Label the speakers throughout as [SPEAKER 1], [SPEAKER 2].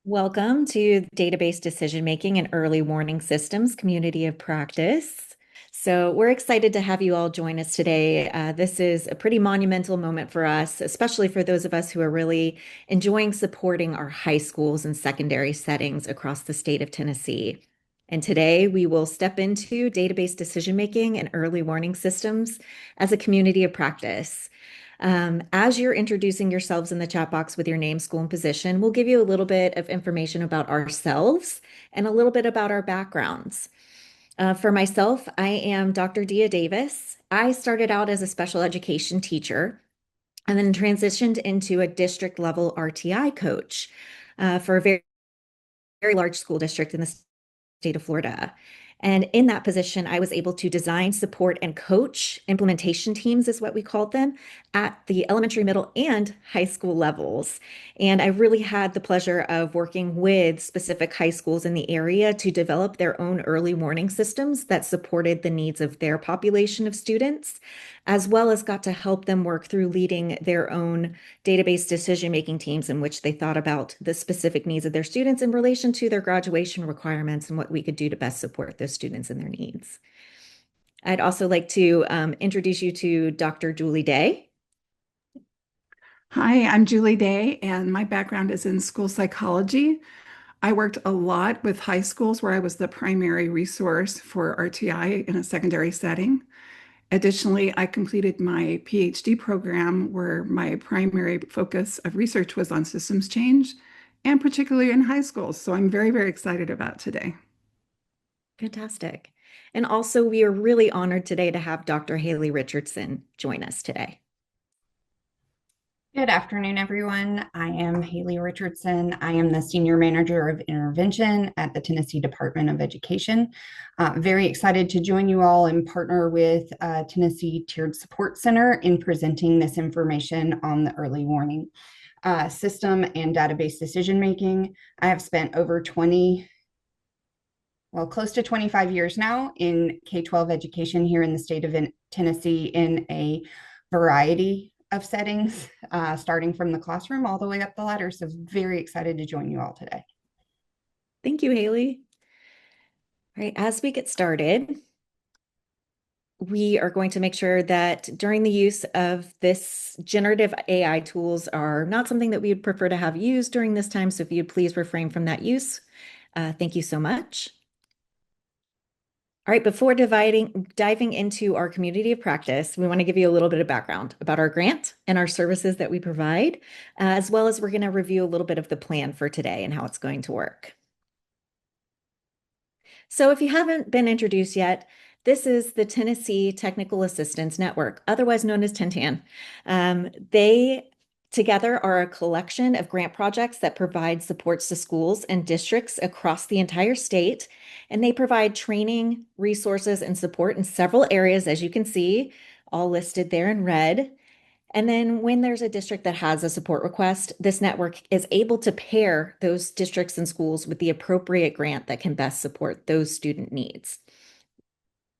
[SPEAKER 1] Welcome to Database Decision Making and Early Warning Systems Community of Practice. So we're excited to have you all join us today. This is a pretty monumental moment for us, especially for those of us who are really enjoying supporting our high schools and secondary settings across the state of Tennessee. And today we will step into database decision making and early warning systems as a community of practice. As you're introducing yourselves in the chat box with your name, school, and position, we'll give you a little bit of information about ourselves and a little bit about our backgrounds. For myself, I am Dr. Dia Davis. I started out as a special education teacher and then transitioned into a district level RTI coach for a very large school district in the state of Florida. And in that position, I was able to design, support, and coach implementation teams, is what we called them, at the elementary, middle, and high school levels. And I really had the pleasure of working with specific high schools in the area to develop their own early warning systems that supported the needs of their population of students, as well as got to help them work through leading their own database decision-making teams in which they thought about the specific needs of their students in relation to their graduation requirements and what we could do to best support those students and their needs. I'd also like to introduce you to Dr. Julie Day.
[SPEAKER 2] Hi, I'm Julie Day, and my background is in school psychology. I worked a lot with high schools where I was the primary resource for RTI in a secondary setting. Additionally, I completed my PhD program where my primary focus of research was on systems change, and particularly in high schools. So I'm very, very excited about today.
[SPEAKER 1] Fantastic. And also, we are really honored today to have Dr. Haley Richardson join us today.
[SPEAKER 3] Good afternoon, everyone. I am Haley Richardson. I am the Senior Manager of Intervention at the Tennessee Department of Education. Very excited to join you all and partner with Tennessee Tiered Support Center in presenting this information on the early warning system and database decision making. I have spent over close to 25 years now in K-12 education here in the state of Tennessee in a variety of settings, starting from the classroom all the way up the ladder. So very excited to join you all today.
[SPEAKER 1] Thank you, Haley. All right, as we get started, we are going to make sure that during the use of this generative AI tools are not something that we would prefer to have used during this time. So if you'd please refrain from that use. Thank you so much. All right, before diving into our community of practice, we want to give you a little bit of background about our grant and our services that we provide, as well as we're going to review a little bit of the plan for today and how it's going to work. So if you haven't been introduced yet, this is the Tennessee Technical Assistance Network, otherwise known as TENTAN. They together are a collection of grant projects that provide supports to schools and districts across the entire state, and they provide training, resources, and support in several areas, as you can see, all listed there in red. And then when there's a district that has a support request, this network is able to pair those districts and schools with the appropriate grant that can best support those student needs.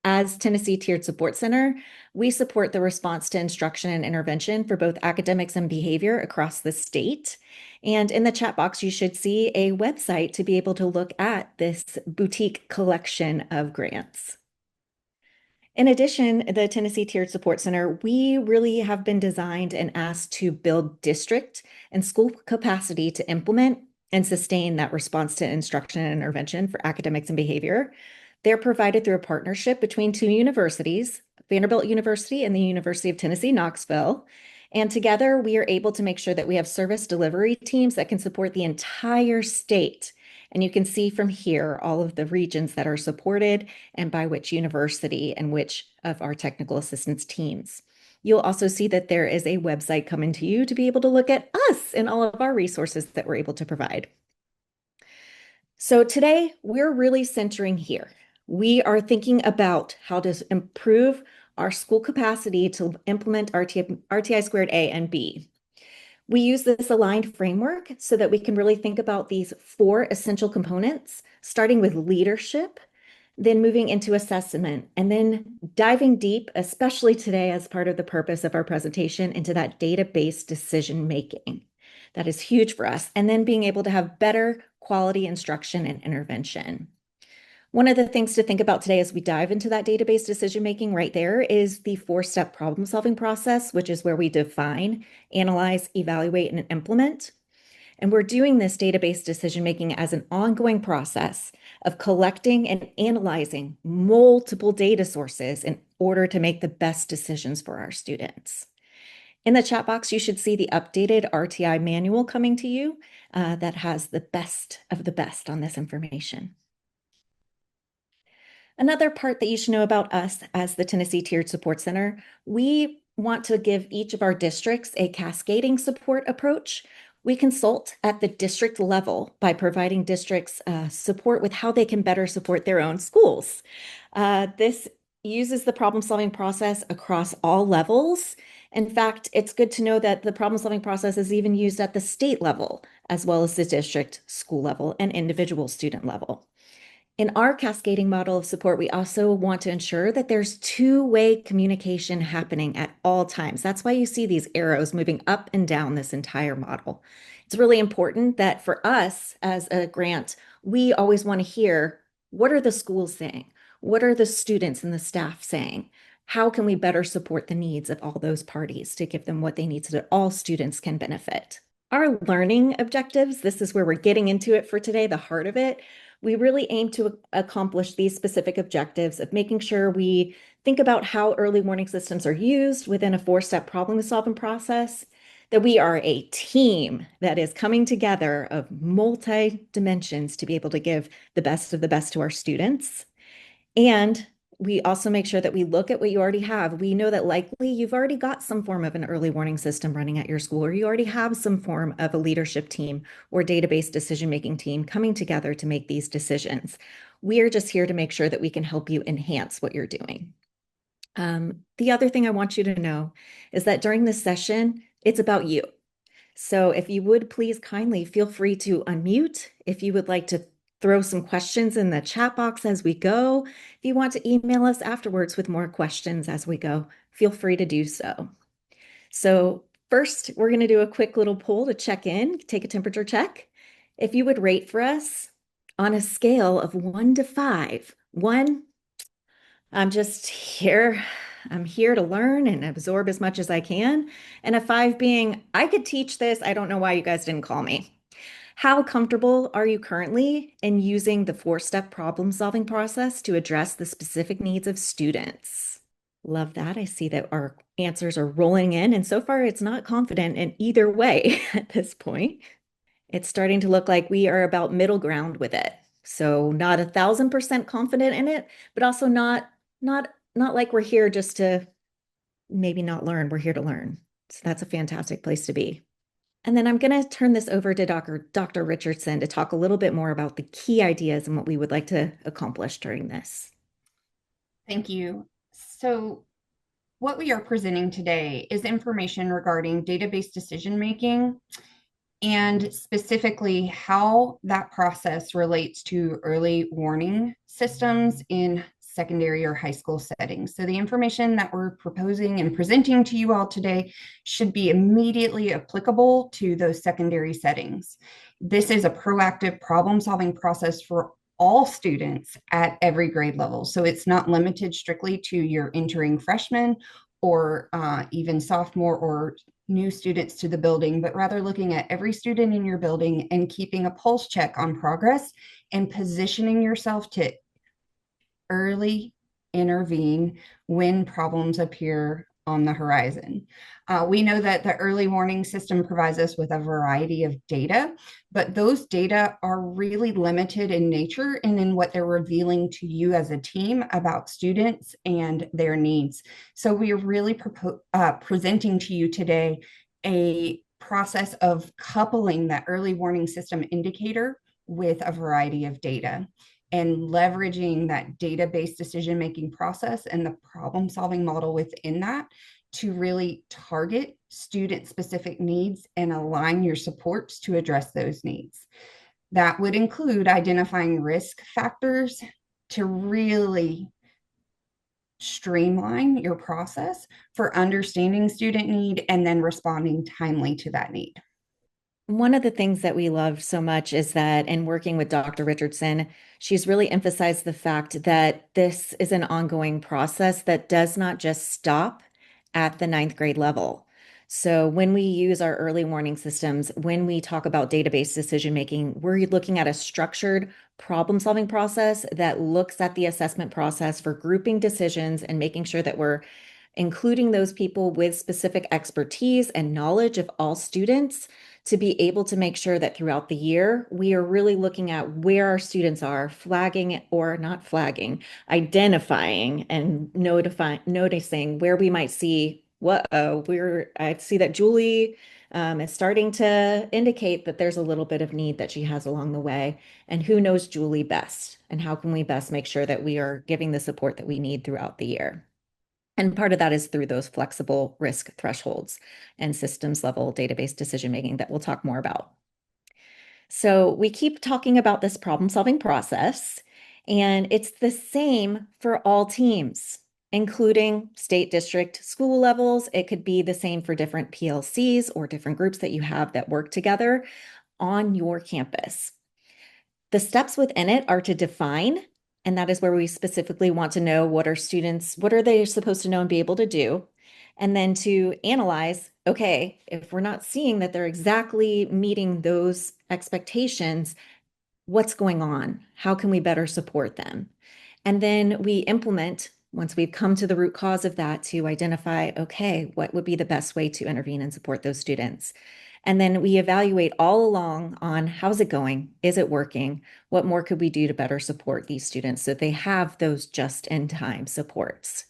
[SPEAKER 1] As Tennessee Tiered Support Center, we support the response to instruction and intervention for both academics and behavior across the state. And in the chat box, you should see a website to be able to look at this boutique collection of grants. In addition, the Tennessee Tiered Support Center, we really have been designed and asked to build district and school capacity to implement and sustain that response to instruction and intervention for academics and behavior. They're provided through a partnership between two universities, Vanderbilt University and the University of Tennessee, Knoxville. And together, we are able to make sure that we have service delivery teams that can support the entire state. And you can see from here all of the regions that are supported and by which university and which of our technical assistance teams. You'll also see that there is a website coming to you to be able to look at us and all of our resources that we're able to provide. So today, we're really centering here. We are thinking about how to improve our school capacity to implement RTI squared A and B. We use this aligned framework so that we can really think about these four essential components, starting with leadership, then moving into assessment, and then diving deep, especially today as part of the purpose of our presentation, into that database decision making. That is huge for us. And then being able to have better quality instruction and intervention. One of the things to think about today as we dive into that database decision-making right there is the four-step problem-solving process, which is where we define, analyze, evaluate, and implement. And we're doing this database decision-making as an ongoing process of collecting and analyzing multiple data sources in order to make the best decisions for our students. In the chat box, you should see the updated RTI manual coming to you that has the best of the best on this information. Another part that you should know about us as the Tennessee Tiered Support Center, we want to give each of our districts a cascading support approach. We consult at the district level by providing districts support with how they can better support their own schools. This uses the problem-solving process across all levels. In fact, it's good to know that the problem-solving process is even used at the state level, as well as the district school level and individual student level. In our cascading model of support, we also want to ensure that there's two-way communication happening at all times. That's why you see these arrows moving up and down this entire model. It's really important that for us as a grant, we always want to hear, what are the schools saying? What are the students and the staff saying? How can we better support the needs of all those parties to give them what they need so that all students can benefit? Our learning objectives, this is where we're getting into it for today, the heart of it. We really aim to accomplish these specific objectives of making sure we think about how early warning systems are used within a four-step problem-solving process, that we are a team that is coming together of multi-dimensions to be able to give the best of the best to our students. And we also make sure that we look at what you already have. We know that likely you've already got some form of an early warning system running at your school, or you already have some form of a leadership team or database decision-making team coming together to make these decisions. We are just here to make sure that we can help you enhance what you're doing. The other thing I want you to know is that during this session, it's about you. So if you would please kindly feel free to unmute if you would like to throw some questions in the chat box as we go. If you want to email us afterwards with more questions as we go, feel free to do so. So first, we're going to do a quick little poll to check in, take a temperature check. If you would rate for us on a scale of 1 to 5, 1, I'm just here. I'm here to learn and absorb as much as I can. And a 5 being, I could teach this. I don't know why you guys didn't call me. How comfortable are you currently in using the four-step problem-solving process to address the specific needs of students? Love that. I see that our answers are rolling in, and so far it's not confident in either way at this point. It's starting to look like we are about middle ground with it. So not 1,000% confident in it, but also not like we're here just to maybe not learn. We're here to learn. So that's a fantastic place to be. And then I'm going to turn this over to Dr. Richardson to talk a little bit more about the key ideas and what we would like to accomplish during this.
[SPEAKER 3] Thank you. So what we are presenting today is information regarding database decision-making and specifically how that process relates to early warning systems in secondary or high school settings. So the information that we're proposing and presenting to you all today should be immediately applicable to those secondary settings. This is a proactive problem-solving process for all students at every grade level. So it's not limited strictly to your entering freshmen or even sophomore or new students to the building, but rather looking at every student in your building and keeping a pulse check on progress and positioning yourself to early intervene when problems appear on the horizon. We know that the early warning system provides us with a variety of data, but those data are really limited in nature and in what they're revealing to you as a team about students and their needs. So we are really presenting to you today a process of coupling that early warning system indicator with a variety of data and leveraging that database decision-making process and the problem-solving model within that to really target student-specific needs and align your supports to address those needs. That would include identifying risk factors to really streamline your process for understanding student need and then responding timely to that need.
[SPEAKER 1] One of the things that we love so much is that in working with Dr. Richardson, she's really emphasized the fact that this is an ongoing process that does not just stop at the ninth grade level. So when we use our early warning systems, when we talk about database decision making, we're looking at a structured problem-solving process that looks at the assessment process for grouping decisions and making sure that we're including those people with specific expertise and knowledge of all students to be able to make sure that throughout the year, we are really looking at where our students are, flagging or not flagging, identifying and noticing where we might see, I see that Julie is starting to indicate that there's a little bit of need that she has along the way. And who knows Julie best? And how can we best make sure that we are giving the support that we need throughout the year? And part of that is through those flexible risk thresholds and systems level database decision making that we'll talk more about. So we keep talking about this problem solving process, and it's the same for all teams, including state district school levels. It could be the same for different PLCs or different groups that you have that work together on your campus. The steps within it are to define, and that is where we specifically want to know what are they supposed to know and be able to do? And then to analyze, okay, if we're not seeing that they're exactly meeting those expectations, what's going on? How can we better support them? And then we implement, once we've come to the root cause of that, to identify, okay, what would be the best way to intervene and support those students? And then we evaluate all along on how's it going? Is it working? What more could we do to better support these students so they have those just-in-time supports?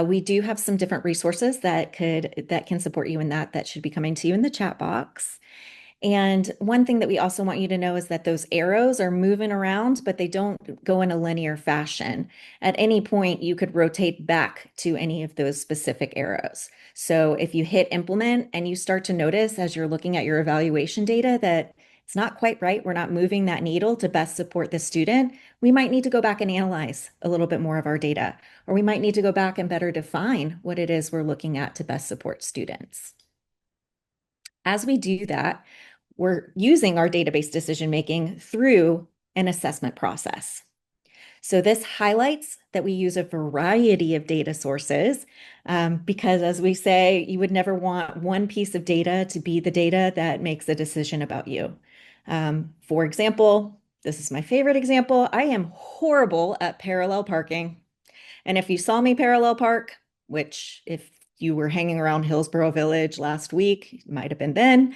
[SPEAKER 1] We do have some different resources that can support you in that should be coming to you in the chat box. And one thing that we also want you to know is that those arrows are moving around, but they don't go in a linear fashion. At any point, you could rotate back to any of those specific arrows. So if you hit implement and you start to notice as you're looking at your evaluation data that it's not quite right, we're not moving that needle to best support the student, we might need to go back and analyze a little bit more of our data, or we might need to go back and better define what it is we're looking at to best support students. As we do that, we're using our database decision making through an assessment process. So this highlights that we use a variety of data sources because, as we say, you would never want one piece of data to be the data that makes a decision about you. For example, this is my favorite example. I am horrible at parallel parking. And if you saw me parallel park, which if you were hanging around Hillsborough Village last week, might have been then,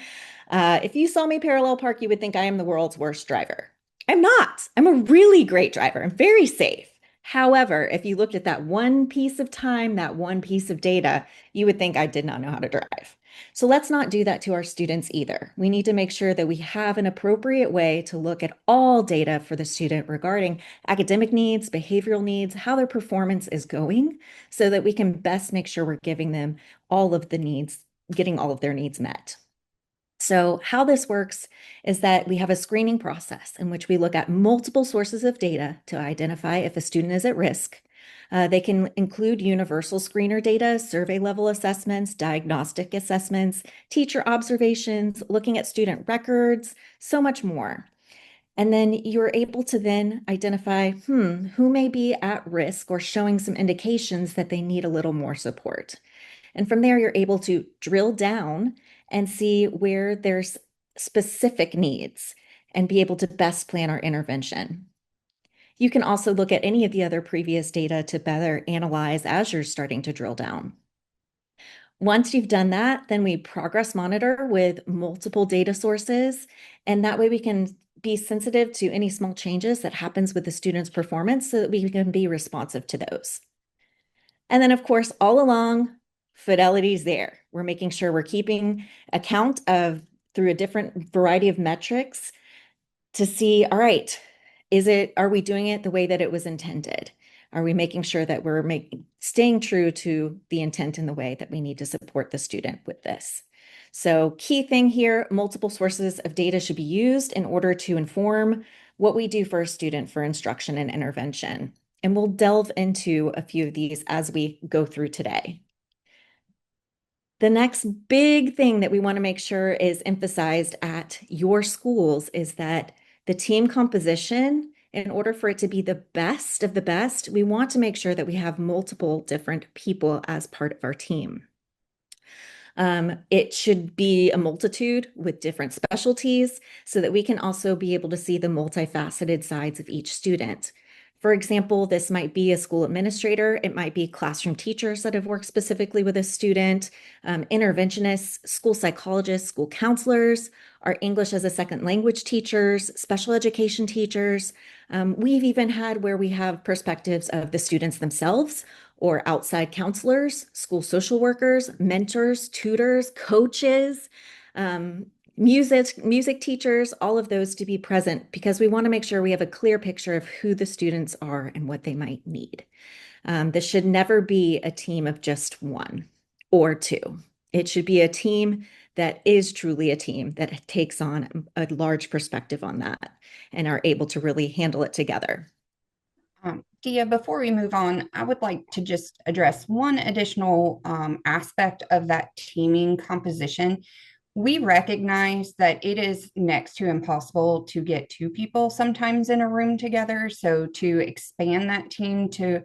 [SPEAKER 1] if you saw me parallel park, you would think I am the world's worst driver. I'm not. I'm a really great driver. I'm very safe. However, if you looked at that one piece of time, that one piece of data, you would think I did not know how to drive. So let's not do that to our students either. We need to make sure that we have an appropriate way to look at all data for the student regarding academic needs, behavioral needs, how their performance is going, so that we can best make sure we're giving them all of the needs, getting all of their needs met. So how this works is that we have a screening process in which we look at multiple sources of data to identify if a student is at risk. They can include universal screener data, survey level assessments, diagnostic assessments, teacher observations, looking at student records, so much more. And then you're able to then identify, who may be at risk or showing some indications that they need a little more support. And from there, you're able to drill down and see where there's specific needs and be able to best plan our intervention. You can also look at any of the other previous data to better analyze as you're starting to drill down. Once you've done that, then we progress monitor with multiple data sources, and that way we can be sensitive to any small changes that happens with the student's performance so that we can be responsive to those. And then, of course, all along, fidelity's there. We're making sure we're keeping account of through a different variety of metrics to see, all right, are we doing it the way that it was intended? Are we making sure that we're staying true to the intent in the way that we need to support the student with this? So key thing here, multiple sources of data should be used in order to inform what we do for a student for instruction and intervention. And we'll delve into a few of these as we go through today. The next big thing that we want to make sure is emphasized at your schools is that the team composition, in order for it to be the best of the best, we want to make sure that we have multiple different people as part of our team. It should be a multitude with different specialties so that we can also be able to see the multifaceted sides of each student. For example, this might be a school administrator, it might be classroom teachers that have worked specifically with a student, interventionists, school psychologists, school counselors, our English as a second language teachers, special education teachers. We've even had where we have perspectives of the students themselves or outside counselors, school social workers, mentors, tutors, coaches, music teachers, all of those to be present because we want to make sure we have a clear picture of who the students are and what they might need. This should never be a team of just one or two. It should be a team that is truly a team that takes on a large perspective on that and are able to really handle it together.
[SPEAKER 3] Dia, before we move on, I would like to just address one additional aspect of that teaming composition. We recognize that it is next to impossible to get two people sometimes in a room together. So to expand that team to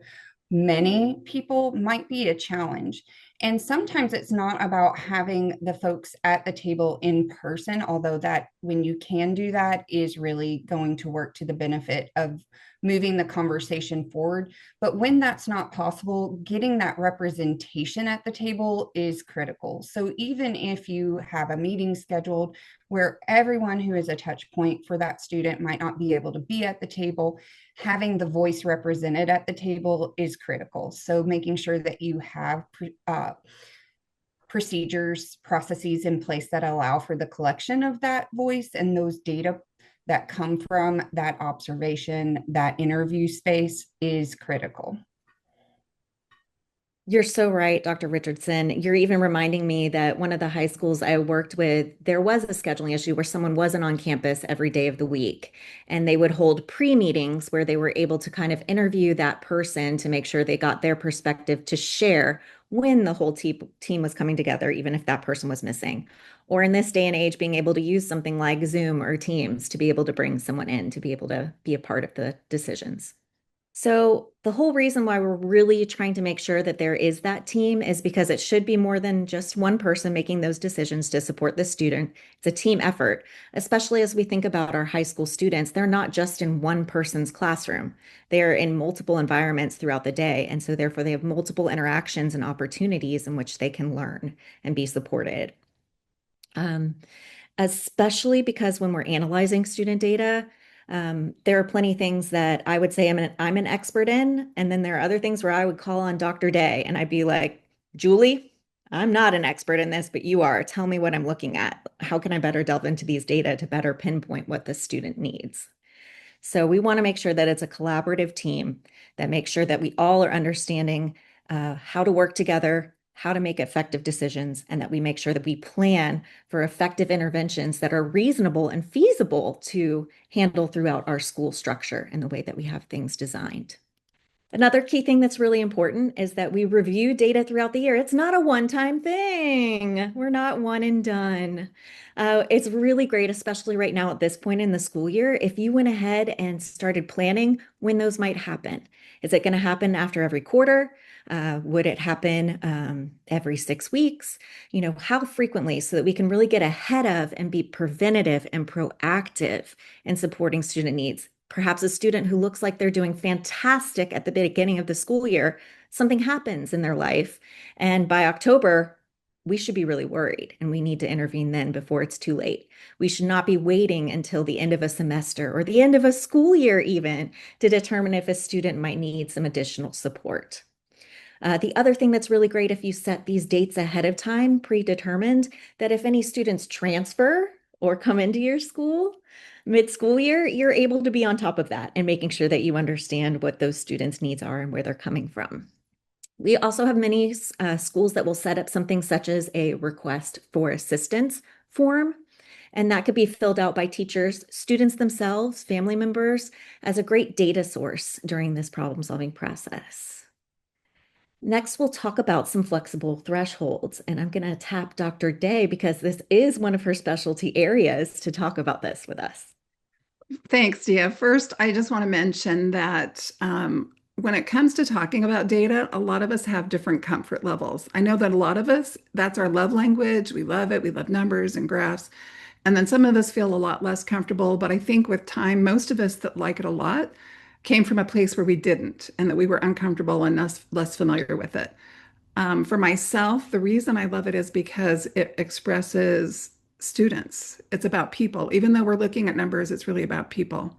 [SPEAKER 3] many people might be a challenge. And sometimes it's not about having the folks at the table in person, although that when you can do that is really going to work to the benefit of moving the conversation forward. But when that's not possible, getting that representation at the table is critical. So even if you have a meeting scheduled where everyone who is a touch point for that student might not be able to be at the table, having the voice represented at the table is critical. So making sure that you have procedures, processes in place that allow for the collection of that voice and those data that come from that observation, that interview space is critical.
[SPEAKER 1] You're so right, Dr. Richardson. You're even reminding me that one of the high schools I worked with, there was a scheduling issue where someone wasn't on campus every day of the week. And they would hold pre-meetings where they were able to kind of interview that person to make sure they got their perspective to share when the whole team was coming together, even if that person was missing. Or in this day and age, being able to use something like Zoom or Teams to be able to bring someone in to be able to be a part of the decisions. So the whole reason why we're really trying to make sure that there is that team is because it should be more than just one person making those decisions to support the student. It's a team effort, especially as we think about our high school students. They're not just in one person's classroom. They're in multiple environments throughout the day. And so therefore they have multiple interactions and opportunities in which they can learn and be supported. Especially because when we're analyzing student data, there are plenty of things that I would say I'm an expert in, and then there are other things where I would call on Dr. Day and I'd be like, Julie, I'm not an expert in this, but you are. Tell me what I'm looking at. How can I better delve into these data to better pinpoint what the student needs? So we want to make sure that it's a collaborative team that makes sure that we all are understanding how to work together, how to make effective decisions, and that we make sure that we plan for effective interventions that are reasonable and feasible to handle throughout our school structure and the way that we have things designed. Another key thing that's really important is that we review data throughout the year. It's not a one-time thing. We're not one and done. It's really great, especially right now at this point in the school year, if you went ahead and started planning when those might happen. Is it going to happen after every quarter? Would it happen every 6 weeks? You know, how frequently so that we can really get ahead of and be preventative and proactive in supporting student needs. Perhaps a student who looks like they're doing fantastic at the beginning of the school year, something happens in their life. And by October, we should be really worried and we need to intervene then before it's too late. We should not be waiting until the end of a semester or the end of a school year even to determine if a student might need some additional support. The other thing that's really great if you set these dates ahead of time, predetermined, that if any students transfer or come into your school mid-school year, you're able to be on top of that and making sure that you understand what those students' needs are and where they're coming from. We also have many schools that will set up something such as a request for assistance form. And that could be filled out by teachers, students themselves, family members, as a great data source during this problem-solving process. Next, we'll talk about some flexible thresholds, and I'm going to tap Dr. Day because this is one of her specialty areas to talk about this with us.
[SPEAKER 2] Thanks, Dia. First, I just want to mention that when it comes to talking about data, a lot of us have different comfort levels. I know that a lot of us, that's our love language. We love it. We love numbers and graphs. And then some of us feel a lot less comfortable. But I think with time, most of us that like it a lot came from a place where we didn't and that we were uncomfortable and less familiar with it. For myself, the reason I love it is because it expresses students. It's about people. Even though we're looking at numbers, it's really about people.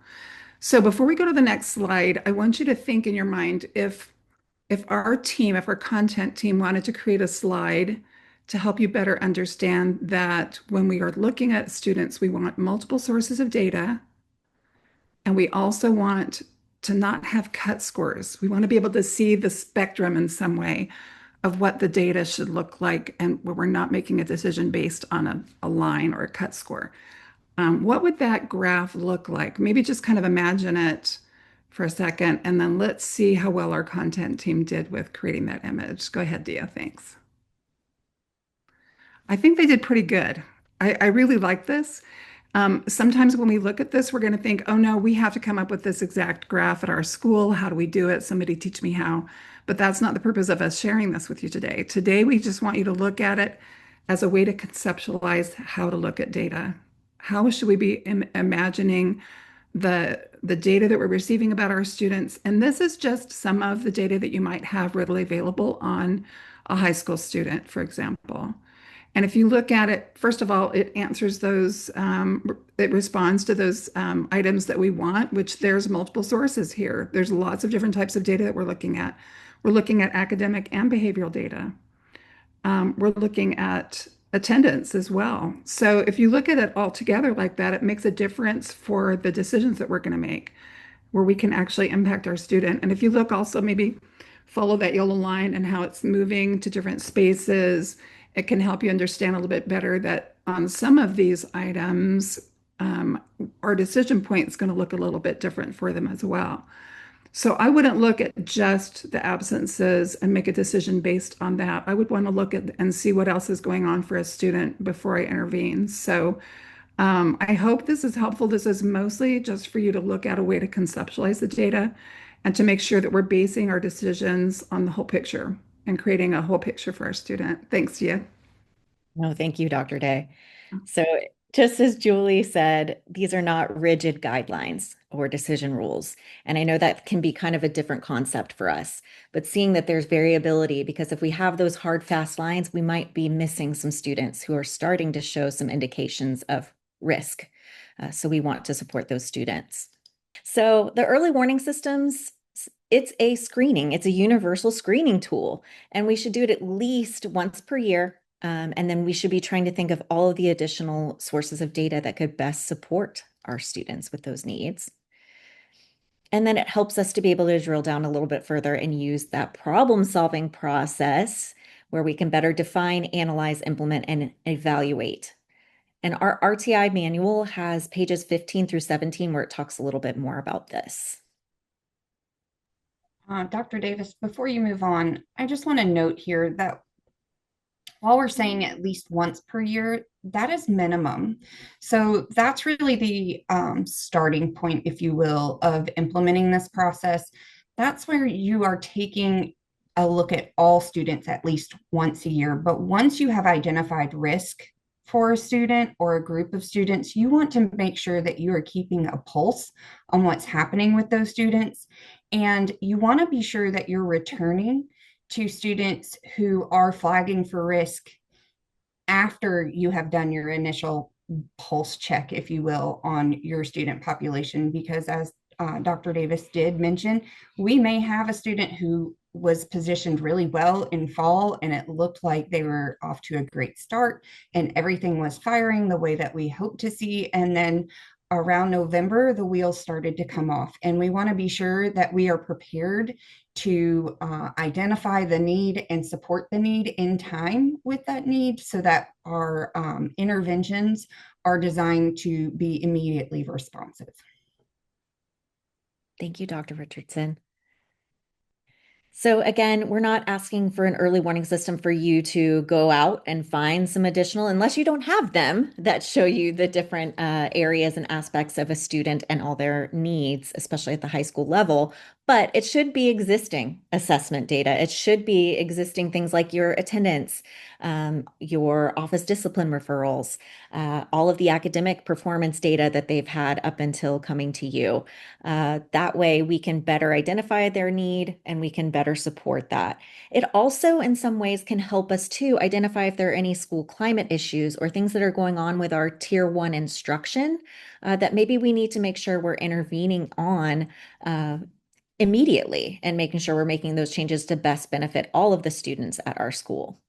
[SPEAKER 2] So before we go to the next slide, I want you to think in your mind if our team, if our content team wanted to create a slide to help you better understand that when we are looking at students, we want multiple sources of data, and we also want to not have cut scores. We want to be able to see the spectrum in some way of what the data should look like, and where we're not making a decision based on a line or a cut score. What would that graph look like? Maybe just kind of imagine it for a second, and then let's see how well our content team did with creating that image. Go ahead, Dia. Thanks. I think they did pretty good. I really like this. Sometimes when we look at this, we're going to think, oh no, we have to come up with this exact graph at our school. How do we do it? Somebody teach me how. But that's not the purpose of us sharing this with you today. Today, we just want you to look at it as a way to conceptualize how to look at data. How should we be imagining the data that we're receiving about our students? And this is just some of the data that you might have readily available on a high school student, for example. And if you look at it, first of all, it answers those, it responds to those items that we want, which there's multiple sources here. There's lots of different types of data that we're looking at. We're looking at academic and behavioral data. We're looking at attendance as well. So if you look at it all together like that, it makes a difference for the decisions that we're going to make, where we can actually impact our student. And if you look also, maybe follow that yellow line and how it's moving to different spaces, it can help you understand a little bit better that on some of these items, our decision point is going to look a little bit different for them as well. So I wouldn't look at just the absences and make a decision based on that. I would want to look at and see what else is going on for a student before I intervene. So I hope this is helpful. This is mostly just for you to look at a way to conceptualize the data and to make sure that we're basing our decisions on the whole picture and creating a whole picture for our student. Thanks, Tia.
[SPEAKER 1] No, thank you, Dr. Day. So just as Julie said, these are not rigid guidelines or decision rules. And I know that can be kind of a different concept for us, but seeing that there's variability, because if we have those hard, fast lines, we might be missing some students who are starting to show some indications of risk. So we want to support those students. So the early warning systems, it's a screening, it's a universal screening tool, and we should do it at least once per year. And then we should be trying to think of all of the additional sources of data that could best support our students with those needs. And then it helps us to be able to drill down a little bit further and use that problem-solving process where we can better define, analyze, implement, and evaluate. And our RTI manual has pages 15 through 17 where it talks a little bit more about this.
[SPEAKER 3] Dr. Davis, before you move on, I just want to note here that while we're saying at least once per year, that is minimum. So that's really the starting point, if you will, of implementing this process. That's where you are taking a look at all students at least once a year. But once you have identified risk for a student or a group of students, you want to make sure that you are keeping a pulse on what's happening with those students. And you want to be sure that you're returning to students who are flagging for risk after you have done your initial pulse check, if you will, on your student population. Because as Dr. Davis did mention, we may have a student who was positioned really well in fall and it looked like they were off to a great start and everything was firing the way that we hope to see. And then around November, the wheels started to come off. And we want to be sure that we are prepared to identify the need and support the need in time with that need so that our interventions are designed to be immediately responsive.
[SPEAKER 1] Thank you, Dr. Richardson. So again, we're not asking for an early warning system for you to go out and find some additional, unless you don't have them that show you the different areas and aspects of a student and all their needs, especially at the high school level. But it should be existing assessment data. It should be existing things like your attendance, your office discipline referrals, all of the academic performance data that they've had up until coming to you. That way we can better identify their need and we can better support that. It also, in some ways, can help us to identify if there are any school climate issues or things that are going on with our tier one instruction that maybe we need to make sure we're intervening on immediately and making sure we're making those changes to best benefit all of the students at our school.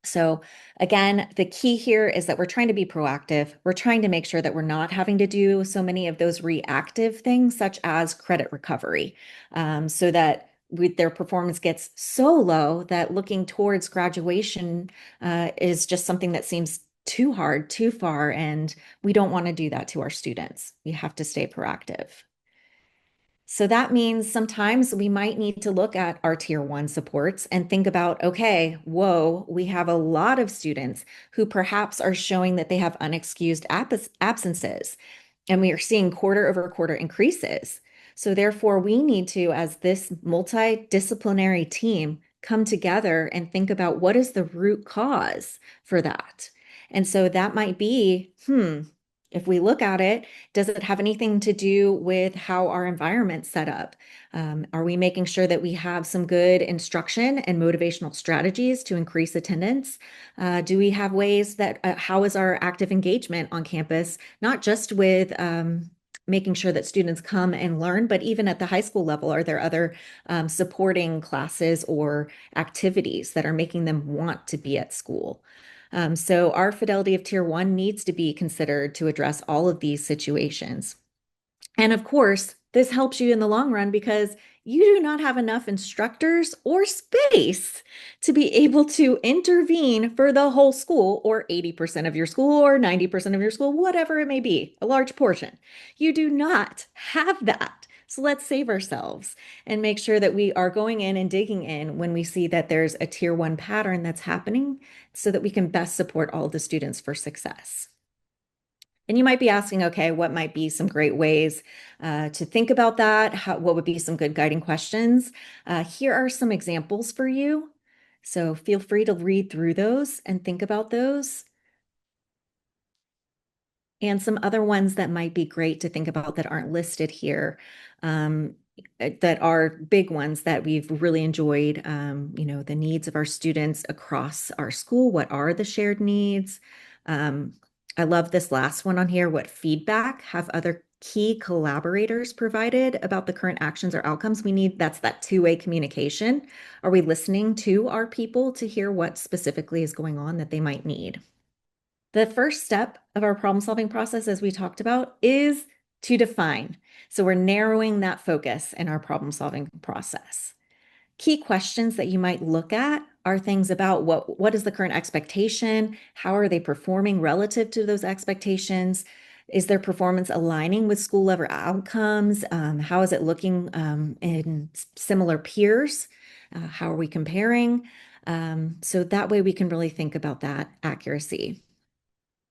[SPEAKER 1] So again, the key here is that we're trying to be proactive. We're trying to make sure that we're not having to do so many of those reactive things, such as credit recovery, so that their performance gets so low that looking towards graduation is just something that seems too hard, too far, and we don't want to do that to our students. We have to stay proactive. So that means sometimes we might need to look at our tier one supports and think about, okay, whoa, we have a lot of students who perhaps are showing that they have unexcused absences, and we are seeing quarter over quarter increases. So therefore, we need to, as this multidisciplinary team, come together and think about what is the root cause for that. And so that might be, if we look at it, does it have anything to do with how our environment's set up? Are we making sure that we have some good instruction and motivational strategies to increase attendance? Do we have ways that, how is our active engagement on campus, not just with making sure that students come and learn, but even at the high school level, are there other supporting classes or activities that are making them want to be at school? So our fidelity of tier one needs to be considered to address all of these situations. And of course, this helps you in the long run because you do not have enough instructors or space to be able to intervene for the whole school or 80% of your school or 90% of your school, whatever it may be, a large portion. You do not have that. So let's save ourselves and make sure that we are going in and digging in when we see that there's a tier one pattern that's happening so that we can best support all of the students for success. And you might be asking, okay, what might be some great ways to think about that? What would be some good guiding questions? Here are some examples for you. So feel free to read through those and think about those. And some other ones that might be great to think about that aren't listed here, that are big ones that we've really enjoyed. The needs of our students across our school. What are the shared needs? I love this last one on here. What feedback have other key collaborators provided about the current actions or outcomes? That's that two-way communication. Are we listening to our people to hear what specifically is going on that they might need? The first step of our problem-solving process, as we talked about, is to define. So we're narrowing that focus in our problem-solving process. Key questions that you might look at are things about what is the current expectation? How are they performing relative to those expectations? Is their performance aligning with school level outcomes? How is it looking in similar peers? How are we comparing? So that way we can really think about that accuracy.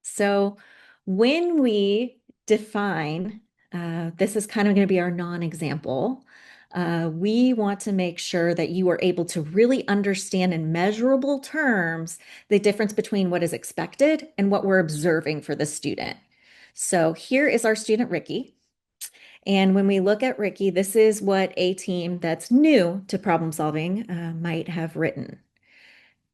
[SPEAKER 1] So when we define, this is kind of going to be our non-example, we want to make sure that you are able to really understand in measurable terms the difference between what is expected and what we're observing for the student. So here is our student, Ricky. And when we look at Ricky, this is what a team that's new to problem solving might have written.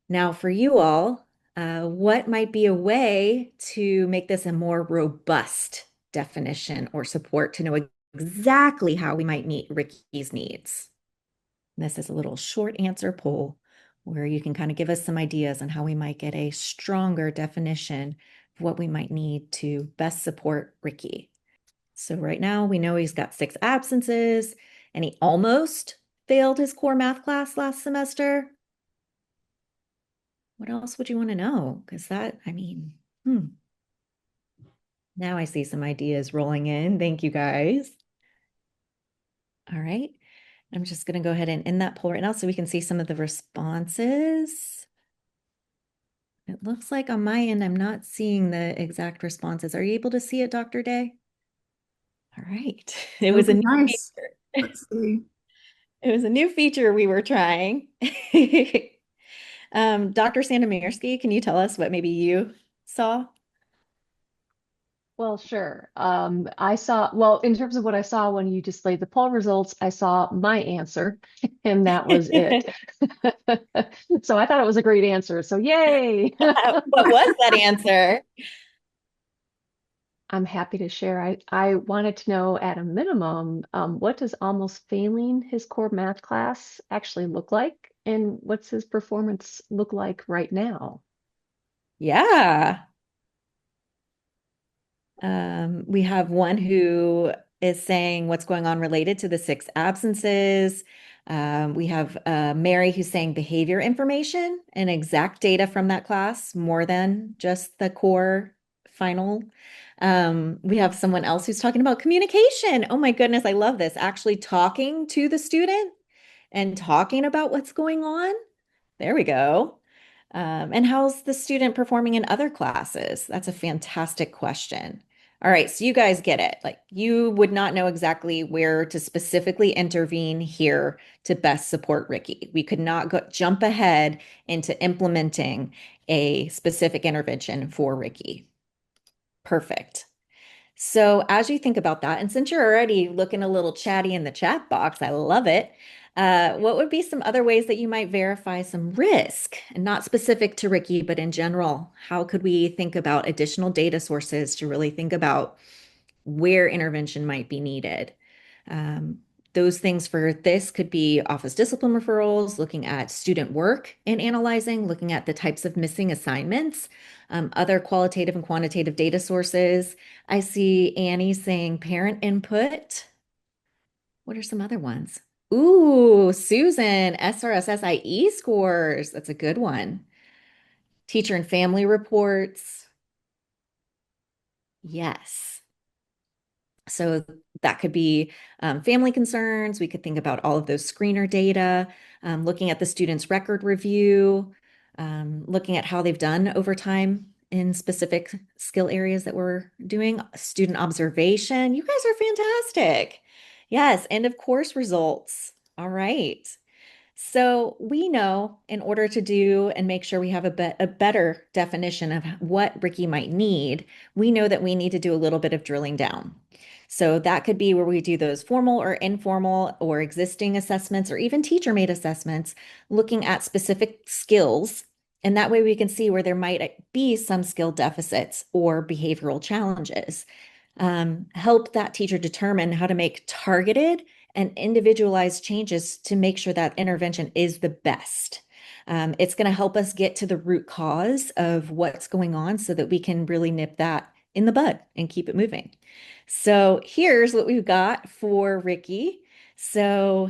[SPEAKER 1] Now, for you all, what might be a way to make this a more robust definition or support to know exactly how we might meet Ricky's needs? This is a little short answer poll where you can kind of give us some ideas on how we might get a stronger definition of what we might need to best support Ricky. So right now we know he's got 6 absences and he almost failed his core math class last semester. What else would you want to know? Because now I see some ideas rolling in. Thank you guys. All right. I'm just going to go ahead and end that poll right now so we can see some of the responses. It looks like on my end, I'm not seeing the exact responses. Are you able to see it, Dr. Day? All right. It was a
[SPEAKER 2] Really
[SPEAKER 1] new
[SPEAKER 2] nice.
[SPEAKER 1] feature.
[SPEAKER 2] Let's see.
[SPEAKER 1] It was a new feature we were trying. Dr. Sandomierski, can you tell us what maybe you saw?
[SPEAKER 4] Well, sure. I saw, well, in terms of what I saw when you displayed the poll results, I saw my answer, and that was it. So I thought it was a great answer. So yay.
[SPEAKER 1] What was that answer?
[SPEAKER 4] I'm happy to share. I wanted to know at a minimum, what does almost failing his core math class actually look like? And what's his performance look like right now?
[SPEAKER 1] Yeah. We have one who is saying what's going on related to the 6 absences. We have Mary who's saying behavior information and exact data from that class, more than just the core final. We have someone else who's talking about communication. Oh my goodness, I love this. Actually talking to the student and talking about what's going on. There we go. And how's the student performing in other classes? That's a fantastic question. All right, so you guys get it. Like you would not know exactly where to specifically intervene here to best support Ricky. We could not jump ahead into implementing a specific intervention for Ricky. Perfect. So as you think about that, and since you're already looking a little chatty in the chat box, I love it. What would be some other ways that you might verify some risk, and not specific to Ricky, but in general? How could we think about additional data sources to really think about where intervention might be needed? Um, those things for this could be office discipline referrals, looking at student work and analyzing, looking at the types of missing assignments, other qualitative and quantitative data sources. I see Annie saying parent input. What are some other ones? Ooh, Susan, SRSSIE scores. That's a good one. Teacher and family reports. Yes. So that could be family concerns. We could think about all of those screener data, looking at the student's record review, looking at how they've done over time in specific skill areas that we're doing, student observation. You guys are fantastic. Yes, end of course results. All right. So we know in order to do and make sure we have a better definition of what Ricky might need, we know that we need to do a little bit of drilling down. So that could be where we do those formal or informal or existing assessments or even teacher-made assessments, looking at specific skills. And that way we can see where there might be some skill deficits or behavioral challenges. Help that teacher determine how to make targeted and individualized changes to make sure that intervention is the best. It's going to help us get to the root cause of what's going on so that we can really nip that in the bud and keep it moving. So here's what we've got for Ricky. So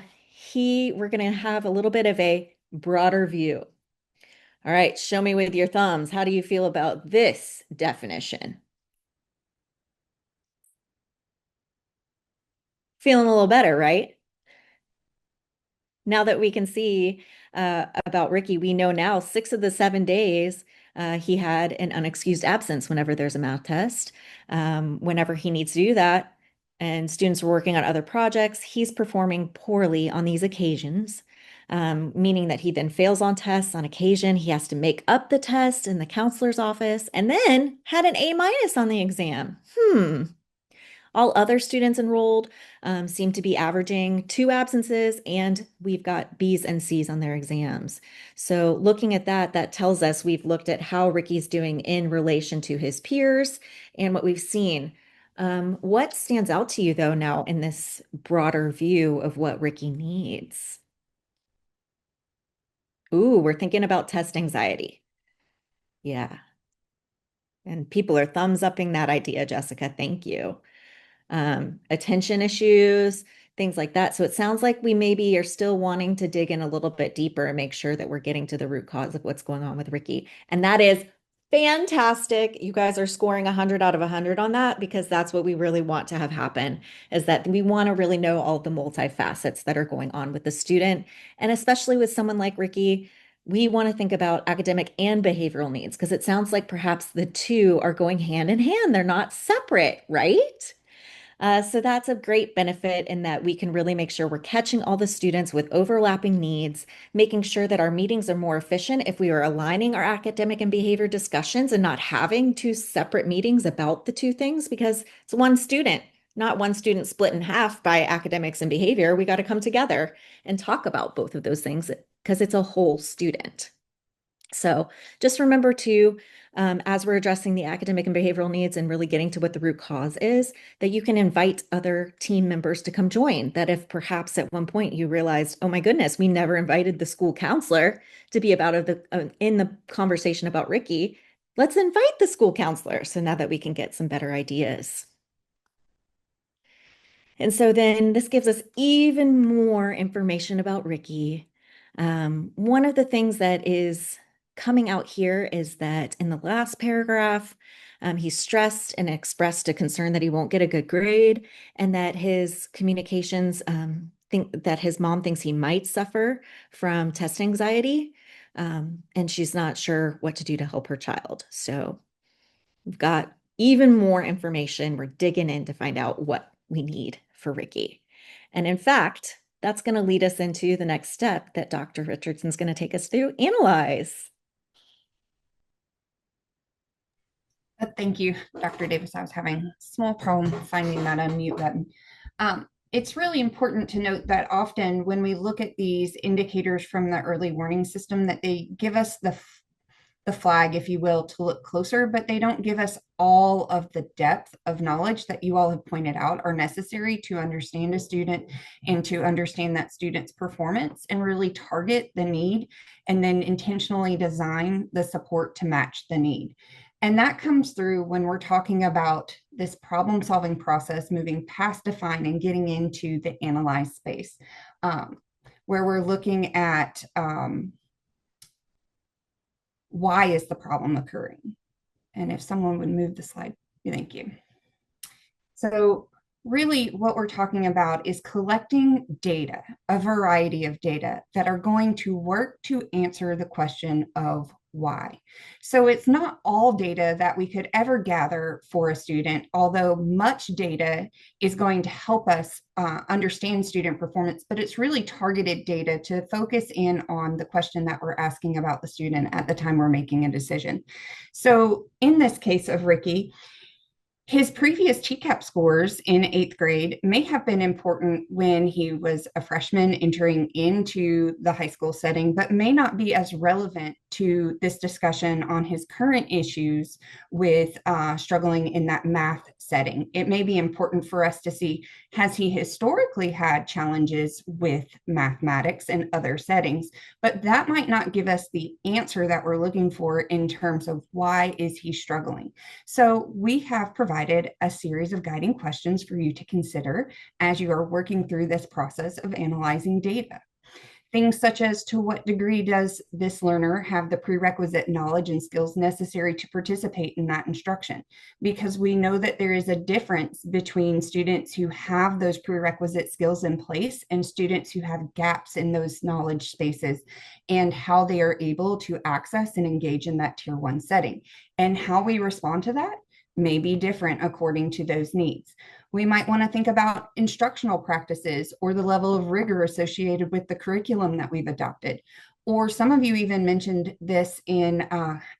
[SPEAKER 1] we're going to have a little bit of a broader view. All right, show me with your thumbs. How do you feel about this definition? Feeling a little better, right? Now that we can see about Ricky, we know now 6 of the 7 days he had an unexcused absence whenever there's a math test. Whenever he needs to do that, and students are working on other projects, he's performing poorly on these occasions, meaning that he then fails on tests on occasion. He has to make up the test in the counselor's office and then had an A- on the exam. All other students enrolled seem to be averaging 2 absences, and we've got B's and C's on their exams. So looking at that, that tells us we've looked at how Ricky's doing in relation to his peers and what we've seen. What stands out to you, though, now in this broader view of what Ricky needs? Ooh, we're thinking about test anxiety. Yeah. And people are thumbs upping that idea, Jessica. Thank you. Attention issues, things like that. So it sounds like we maybe are still wanting to dig in a little bit deeper and make sure that we're getting to the root cause of what's going on with Ricky. And that is Fantastic. You guys are scoring 100 out of 100 on that because that's what we really want to have happen is that we want to really know all the multifacets that are going on with the student. And especially with someone like Ricky, we want to think about academic and behavioral needs because it sounds like perhaps the two are going hand in hand. They're not separate, right? So that's a great benefit in that we can really make sure we're catching all the students with overlapping needs, making sure that our meetings are more efficient if we are aligning our academic and behavior discussions and not having two separate meetings about the two things because it's one student, not one student split in half by academics and behavior. We got to come together and talk about both of those things because it's a whole student. So just remember to, as we're addressing the academic and behavioral needs and really getting to what the root cause is, that you can invite other team members to come join. That if perhaps at one point you realized, oh my goodness, we never invited the school counselor to be in the conversation about Ricky, let's invite the school counselor so now that we can get some better ideas. And so then this gives us even more information about Ricky. One of the things that is coming out here is that in the last paragraph, he stressed and expressed a concern that he won't get a good grade and that his communications think that his mom thinks he might suffer from test anxiety. And she's not sure what to do to help her child. So we've got even more information. We're digging in to find out what we need for Ricky. And in fact, that's going to lead us into the next step that Dr. Richardson's going to take us through, analyze.
[SPEAKER 3] Thank you, Dr. Davis. I was having a small problem finding that unmute button. It's really important to note that often when we look at these indicators from the early warning system, that they give us the flag, if you will, to look closer, but they don't give us all of the depth of knowledge that you all have pointed out are necessary to understand a student and to understand that student's performance and really target the need and then intentionally design the support to match the need. And that comes through when we're talking about this problem solving process, moving past define and getting into the analyze space, where we're looking at why is the problem occurring? And if someone would move the slide, thank you. So really what we're talking about is collecting data, a variety of data that are going to work to answer the question of why. So it's not all data that we could ever gather for a student, although much data is going to help us understand student performance, but it's really targeted data to focus in on the question that we're asking about the student at the time we're making a decision. So in this case of Ricky, his previous TCAP scores in 8th grade may have been important when he was a freshman entering into the high school setting, but may not be as relevant to this discussion on his current issues with struggling in that math setting. It may be important for us to see, has he historically had challenges with mathematics and other settings? But that might not give us the answer that we're looking for in terms of why is he struggling. So we have provided a series of guiding questions for you to consider as you are working through this process of analyzing data. Things such as, to what degree does this learner have the prerequisite knowledge and skills necessary to participate in that instruction? Because we know that there is a difference between students who have those prerequisite skills in place and students who have gaps in those knowledge spaces and how they are able to access and engage in that Tier 1 setting. And how we respond to that may be different according to those needs. We might want to think about instructional practices or the level of rigor associated with the curriculum that we've adopted. Or some of you even mentioned this in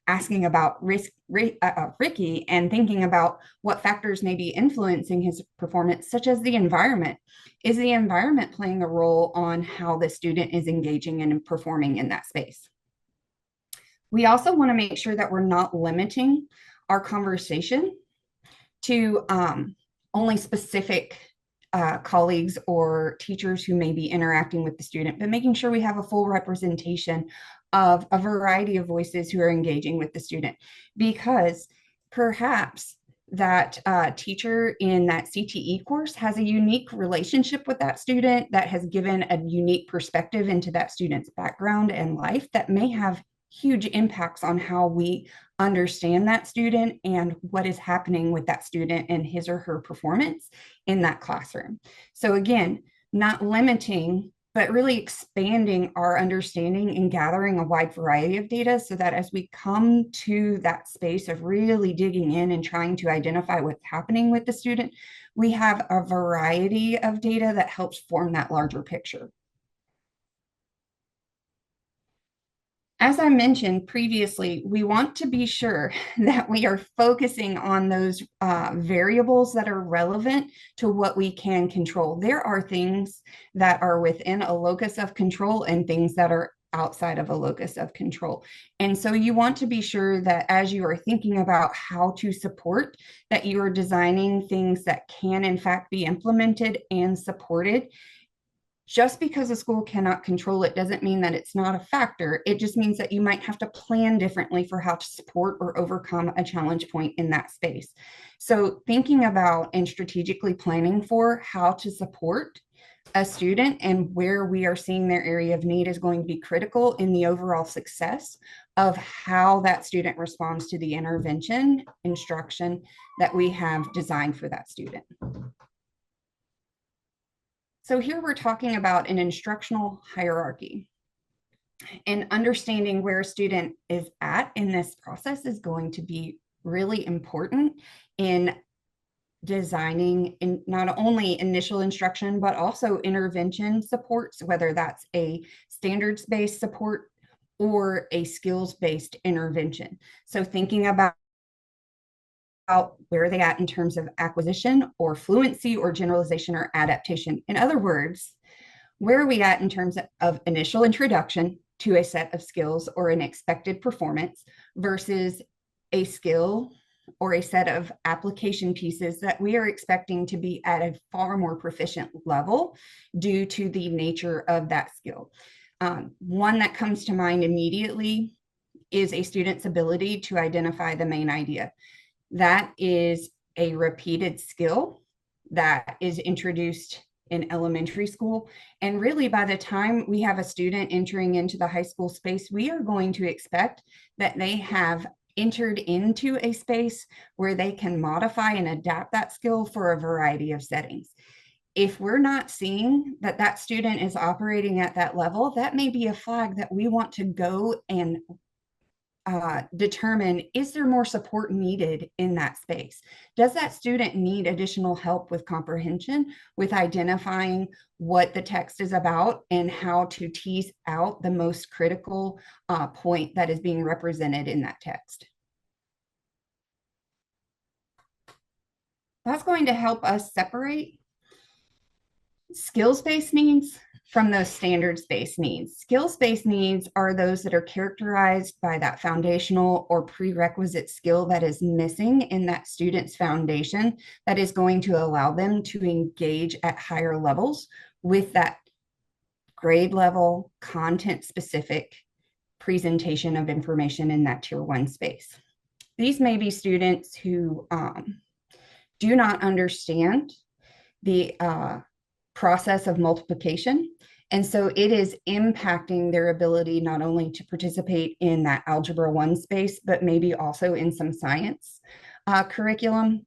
[SPEAKER 3] asking about Ricky and thinking about what factors may be influencing his performance, such as the environment. Is the environment playing a role on how the student is engaging and performing in that space? We also want to make sure that we're not limiting our conversation to only specific colleagues or teachers who may be interacting with the student, but making sure we have a full representation of a variety of voices who are engaging with the student, because perhaps that teacher in that CTE course has a unique relationship with that student that has given a unique perspective into that student's background and life that may have huge impacts on how we understand that student and what is happening with that student and his or her performance in that classroom. So again, not limiting, but really expanding our understanding and gathering a wide variety of data so that as we come to that space of really digging in and trying to identify what's happening with the student, we have a variety of data that helps form that larger picture. As I mentioned previously, we want to be sure that we are focusing on those variables that are relevant to what we can control. There are things that are within a locus of control and things that are outside of a locus of control. And so you want to be sure that as you are thinking about how to support, that you are designing things that can in fact be implemented and supported. Just because a school cannot control it doesn't mean that it's not a factor. It just means that you might have to plan differently for how to support or overcome a challenge point in that space. So thinking about and strategically planning for how to support a student and where we are seeing their area of need is going to be critical in the overall success of how that student responds to the intervention instruction that we have designed for that student. So here we're talking about an instructional hierarchy, and understanding where a student is at in this process is going to be really important in designing in not only initial instruction, but also intervention supports, whether that's a standards-based support or a skills-based intervention. So thinking about where are they at in terms of acquisition or fluency or generalization or adaptation. In other words, where are we at in terms of initial introduction to a set of skills or an expected performance versus a skill or a set of application pieces that we are expecting to be at a far more proficient level due to the nature of that skill. One that comes to mind immediately is a student's ability to identify the main idea. That is a repeated skill that is introduced in elementary school. And really, by the time we have a student entering into the high school space, we are going to expect that they have entered into a space where they can modify and adapt that skill for a variety of settings. If we're not seeing that that student is operating at that level, that may be a flag that we want to go and determine, is there more support needed in that space? Does that student need additional help with comprehension, with identifying what the text is about and how to tease out the most critical point that is being represented in that text? That's going to help us separate skills-based needs from those standards-based needs. Skills-based needs are those that are characterized by that foundational or prerequisite skill that is missing in that student's foundation that is going to allow them to engage at higher levels with that grade level, content-specific presentation of information in that Tier 1 space. These may be students who do not understand the process of multiplication. And so it is impacting their ability not only to participate in that Algebra 1 space, but maybe also in some science curriculum.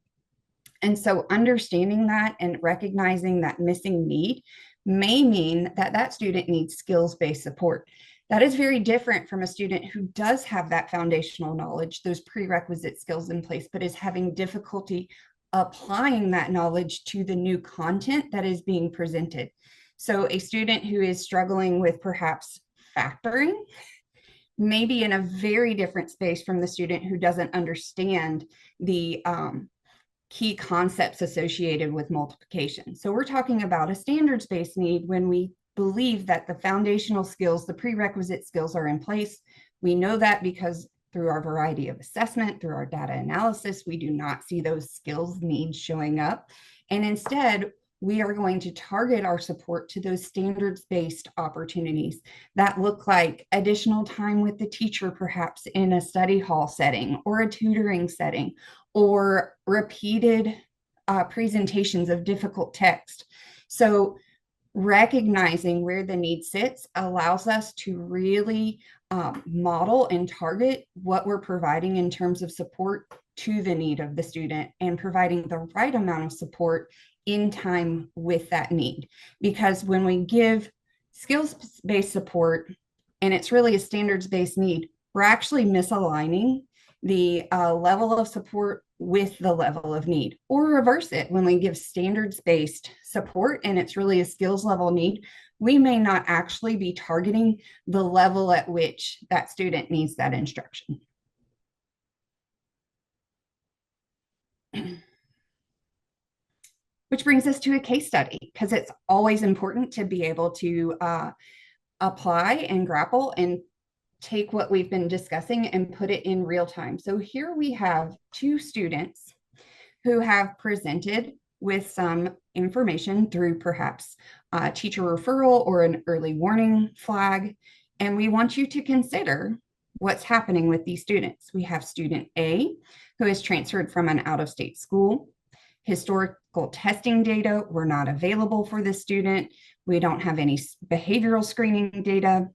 [SPEAKER 3] And so understanding that and recognizing that missing need may mean that that student needs skills-based support. That is very different from a student who does have that foundational knowledge, those prerequisite skills in place, but is having difficulty applying that knowledge to the new content that is being presented. So a student who is struggling with perhaps factoring may be in a very different space from the student who doesn't understand the key concepts associated with multiplication. So we're talking about a standards-based need when we believe that the foundational skills, the prerequisite skills are in place. We know that because through our variety of assessment, through our data analysis, we do not see those skills needs showing up. And instead, we are going to target our support to those standards-based opportunities that look like additional time with the teacher, perhaps in a study hall setting or a tutoring setting, or repeated presentations of difficult text. So recognizing where the need sits allows us to really model and target what we're providing in terms of support to the need of the student and providing the right amount of support in time with that need. Because when we give skills-based support and it's really a standards-based need, we're actually misaligning the level of support with the level of need, or reverse it. When we give standards-based support and it's really a skills level need, we may not actually be targeting the level at which that student needs that instruction. Which brings us to a case study, because it's always important to be able to apply and grapple and take what we've been discussing and put it in real time. So here we have two students who have presented with some information through perhaps a teacher referral or an early warning flag. And we want you to consider what's happening with these students. We have student A, who is transferred from an out-of-state school. Historical testing data were not available for this student. We don't have any behavioral screening data.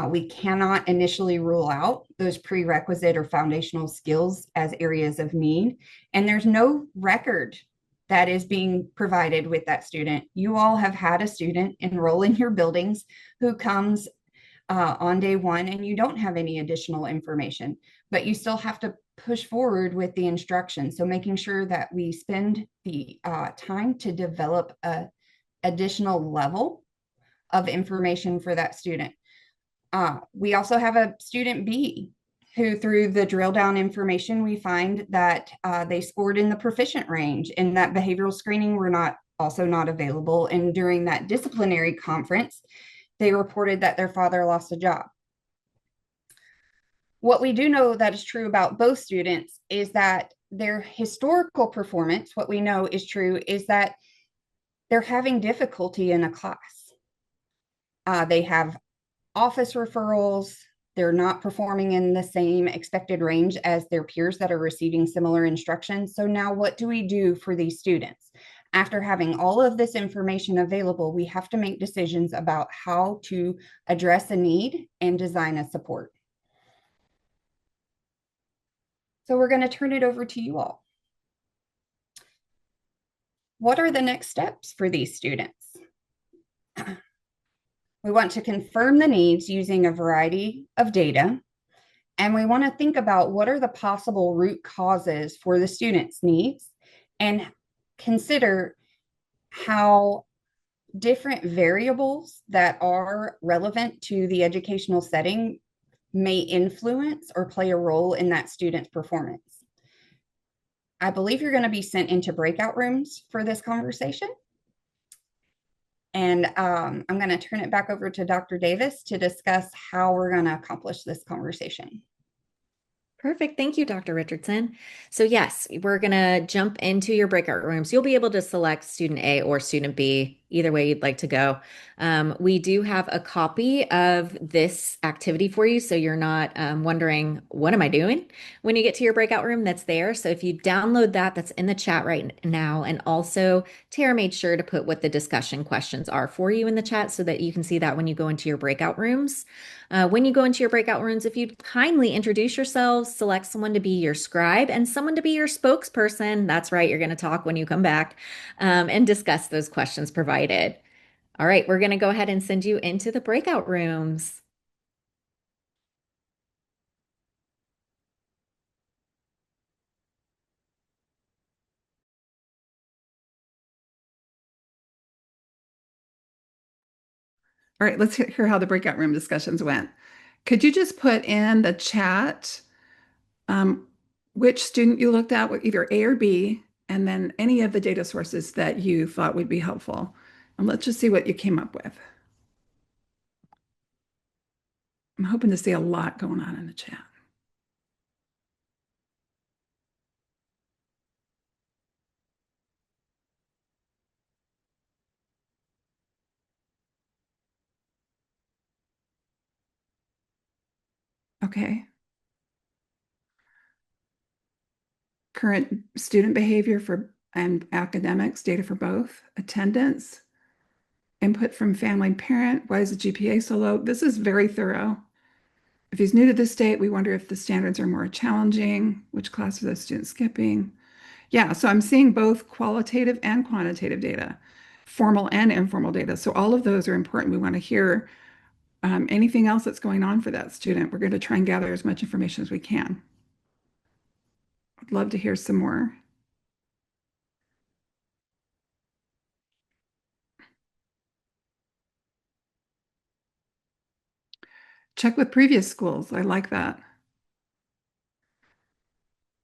[SPEAKER 3] We cannot initially rule out those prerequisite or foundational skills as areas of need. And there's no record that is being provided with that student. You all have had a student enroll in your buildings who comes on day one and you don't have any additional information, but you still have to push forward with the instruction. So making sure that we spend the time to develop an additional level of information for that student. We also have a student B who, through the drill down information, we find that they scored in the proficient range and that behavioral screening were also not available. And during that disciplinary conference, they reported that their father lost a job. What we do know that is true about both students is that their historical performance, what we know is true, is that they're having difficulty in a class. They have office referrals. They're not performing in the same expected range as their peers that are receiving similar instruction. So now what do we do for these students? After having all of this information available, we have to make decisions about how to address a need and design a support. So we're going to turn it over to you all. What are the next steps for these students? We want to confirm the needs using a variety of data, and we want to think about what are the possible root causes for the students' needs and consider how different variables that are relevant to the educational setting may influence or play a role in that student's performance. I believe you're going to be sent into breakout rooms for this conversation. And I'm going to turn it back over to Dr. Davis to discuss how we're going to accomplish this conversation.
[SPEAKER 1] Perfect. Thank you, Dr. Richardson. So yes, we're going to jump into your breakout rooms. You'll be able to select student A or student B, either way you'd like to go. We do have a copy of this activity for you, so you're not wondering, what am I doing? When you get to your breakout room, that's there. So if you download that, that's in the chat right now. And also, Tara made sure to put what the discussion questions are for you in the chat so that you can see that when you go into your breakout rooms. When you go into your breakout rooms, if you'd kindly introduce yourselves, select someone to be your scribe and someone to be your spokesperson. That's right, you're going to talk when you come back and discuss those questions provided. All right, we're going to go ahead and send you into the breakout rooms.
[SPEAKER 2] All right, let's hear how the breakout room discussions went. Could you just put in the chat which student you looked at, either A or B, and then any of the data sources that you thought would be helpful? And let's just see what you came up with. I'm hoping to see a lot going on in the chat. Okay. Current student behavior and academics, data for both, attendance, input from family and parent. Why is the GPA so low? This is very thorough. If he's new to the state, we wonder if the standards are more challenging. Which class are those students skipping? Yeah, so I'm seeing both qualitative and quantitative data, formal and informal data. So all of those are important. We want to hear anything else that's going on for that student. We're going to try and gather as much information as we can. I'd love to hear some more. Check with previous schools. I like that.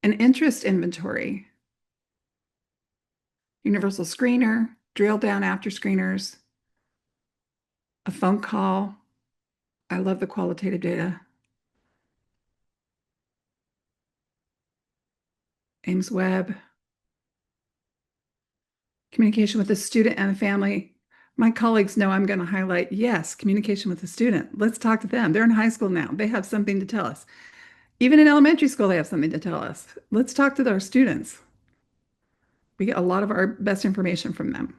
[SPEAKER 2] An interest inventory, universal screener, drill down after screeners, a phone call. I love the qualitative data. Ames Web, communication with the student and the family. My colleagues know I'm going to highlight, yes, communication with the student. Let's talk to them. They're in high school now. They have something to tell us. Even in elementary school, they have something to tell us. Let's talk to our students. We get a lot of our best information from them.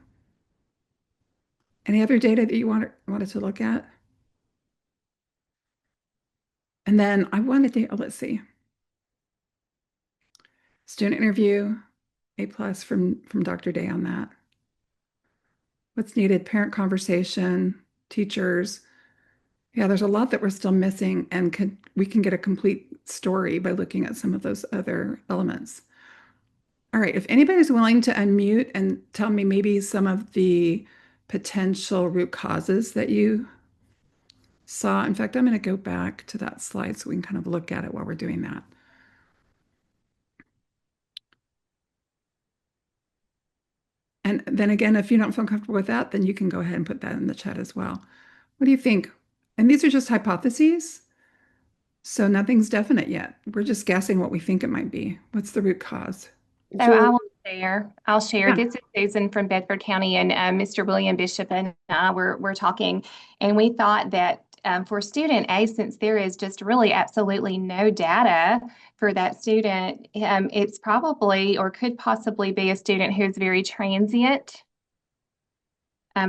[SPEAKER 2] Any other data that you wanted to look at? And then I wanted to, let's see. Student interview, A+ from Dr. Day on that. What's needed? Parent conversation, teachers. Yeah, there's a lot that we're still missing, and we can get a complete story by looking at some of those other elements. All right, if anybody's willing to unmute and tell me maybe some of the potential root causes that you saw. In fact, I'm going to go back to that slide so we can kind of look at it while we're doing that. And then again, if you don't feel comfortable with that, then you can go ahead and put that in the chat as well. What do you think? And these are just hypotheses. So nothing's definite yet. We're just guessing what we think it might be. What's the root cause?
[SPEAKER 5] So I will share. I'll share.
[SPEAKER 2] Yeah.
[SPEAKER 5] This is Susan from Bedford County, and Mr. William Bishop and I were talking, and we thought that for student A, since there is just really absolutely no data for that student, it's probably or could possibly be a student who's very transient.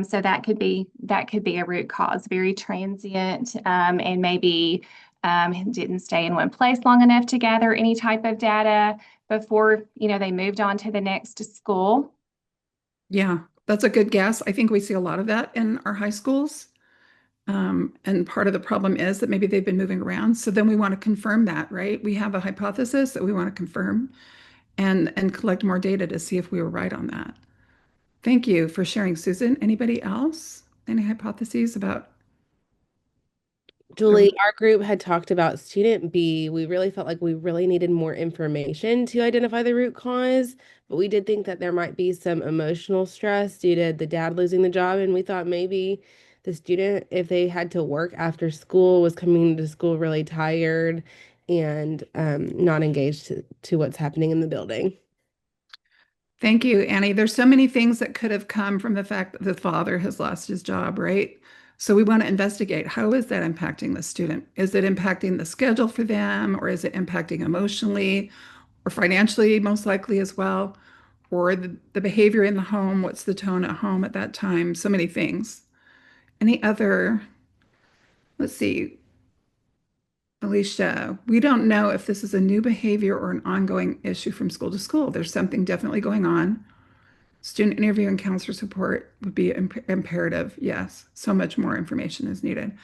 [SPEAKER 5] So that could be a root cause, very transient, and maybe didn't stay in one place long enough to gather any type of data before, they moved on to the next school.
[SPEAKER 2] Yeah, that's a good guess. I think we see a lot of that in our high schools. And part of the problem is that maybe they've been moving around. So then we want to confirm that, right? We have a hypothesis that we want to confirm and collect more data to see if we were right on that. Thank you for sharing, Susan. Anybody else? Any hypotheses about?
[SPEAKER 6] Julie, our group had talked about student B. We really felt like we really needed more information to identify the root cause, but we did think that there might be some emotional stress due to the dad losing the job. And we thought maybe the student, if they had to work after school, was coming to school really tired and not engaged to what's happening in the building.
[SPEAKER 2] Thank you, Annie. There's so many things that could have come from the fact that the father has lost his job, right? So we want to investigate, how is that impacting the student? Is it impacting the schedule for them, or is it impacting emotionally or financially, most likely as well? Or the behavior in the home, what's the tone at home at that time? So many things. Any other, let's see, Alicia, we don't know if this is a new behavior or an ongoing issue from school to school. There's something definitely going on. Student interview and counselor support would be imperative. Yes, so much more information is needed.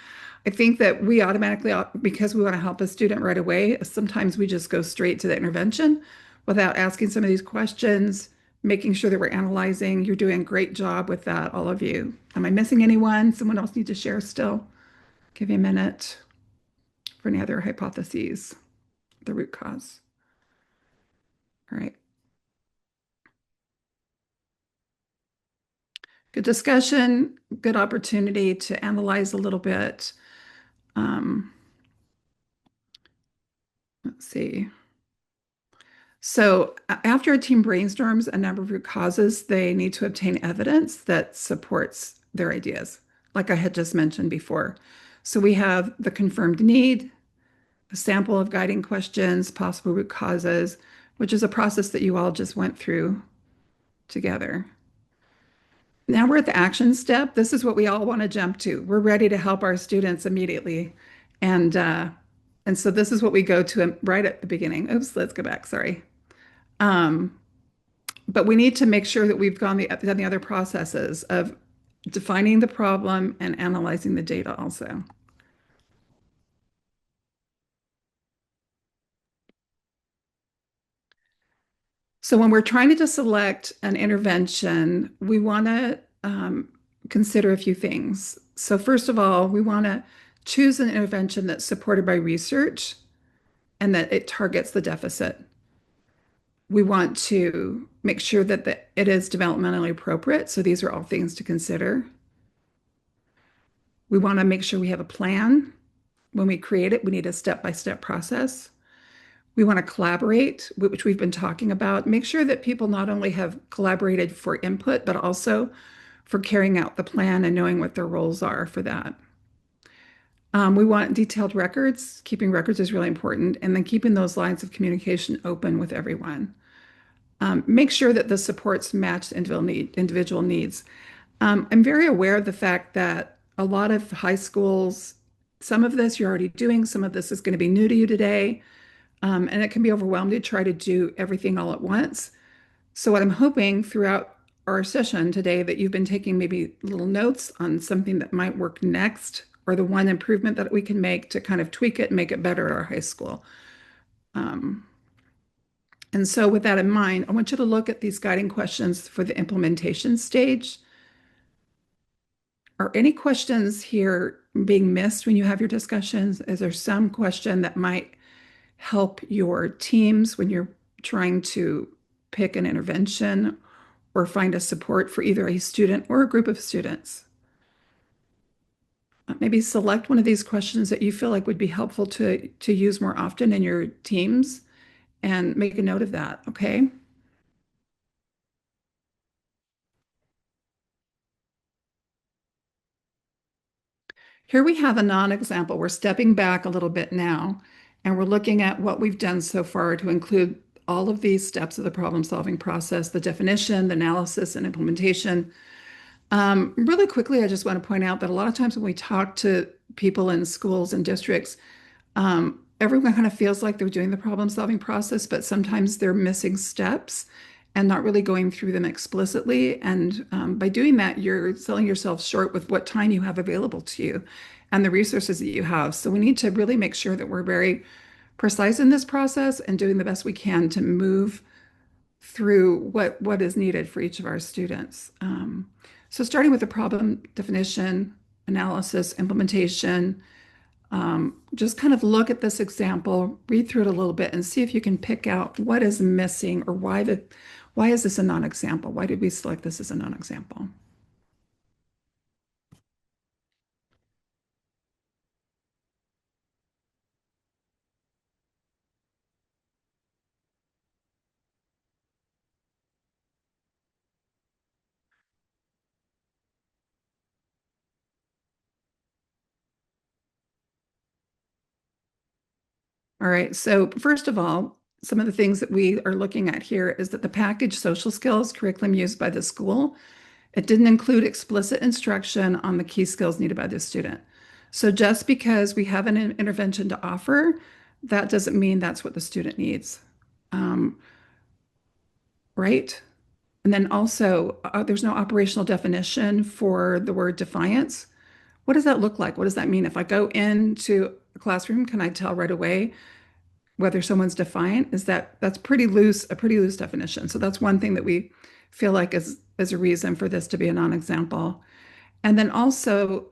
[SPEAKER 2] I think that we automatically, because we want to help a student right away, sometimes we just go straight to the intervention without asking some of these questions, making sure that we're analyzing. You're doing a great job with that, all of you. Am I missing anyone? Someone else need to share still? Give you a minute for any other hypotheses, the root cause. All right. Good discussion, good opportunity to analyze a little bit. Let's see. So after a team brainstorms a number of root causes, they need to obtain evidence that supports their ideas, like I had just mentioned before. So we have the confirmed need, a sample of guiding questions, possible root causes, which is a process that you all just went through together. Now we're at the action step. This is what we all want to jump to. We're ready to help our students immediately. And And so this is what we go to right at the beginning. Oops, let's go back. Sorry. Um, but we need to make sure that we've done the other processes of defining the problem and analyzing the data also. So when we're trying to select an intervention, we want to consider a few things. So first of all, we want to choose an intervention that's supported by research and that it targets the deficit. We want to make sure that it is developmentally appropriate. So these are all things to consider. We want to make sure we have a plan. When we create it, we need a step-by-step process. We want to collaborate, which we've been talking about. Make sure that people not only have collaborated for input, but also for carrying out the plan and knowing what their roles are for that. We want detailed records. Keeping records is really important. And then keeping those lines of communication open with everyone. Make sure that the supports match individual needs. I'm very aware of the fact that a lot of high schools, some of this you're already doing, some of this is going to be new to you today. And it can be overwhelming to try to do everything all at once. So what I'm hoping throughout our session today that you've been taking maybe little notes on something that might work next or the one improvement that we can make to kind of tweak it and make it better at our high school. And so with that in mind, I want you to look at these guiding questions for the implementation stage. Are any questions here being missed when you have your discussions? Is there some question that might help your teams when you're trying to pick an intervention or find a support for either a student or a group of students? Maybe select one of these questions that you feel like would be helpful to use more often in your teams and make a note of that, okay? Here we have a non-example. We're stepping back a little bit now, and we're looking at what we've done so far to include all of these steps of the problem-solving process, the definition, the analysis, and implementation. Really quickly, I just want to point out that a lot of times when we talk to people in schools and districts, everyone kind of feels like they're doing the problem-solving process, but sometimes they're missing steps and not really going through them explicitly. And by doing that, you're selling yourself short with what time you have available to you and the resources that you have. So we need to really make sure that we're very precise in this process and doing the best we can to move through what is needed for each of our students. So starting with the problem definition, analysis, implementation, just kind of look at this example, read through it a little bit and see if you can pick out what is missing or why is this a non-example? Why did we select this as a non-example? All right, so first of all, some of the things that we are looking at here is that the package social skills curriculum used by the school, it didn't include explicit instruction on the key skills needed by the student. So just because we have an intervention to offer, that doesn't mean that's what the student needs, right? And then also, there's no operational definition for the word defiance. What does that look like? What does that mean? If I go into a classroom, can I tell right away whether someone's defiant? That's pretty loose, a pretty loose definition. So that's one thing that we feel like is a reason for this to be a non-example. And then also,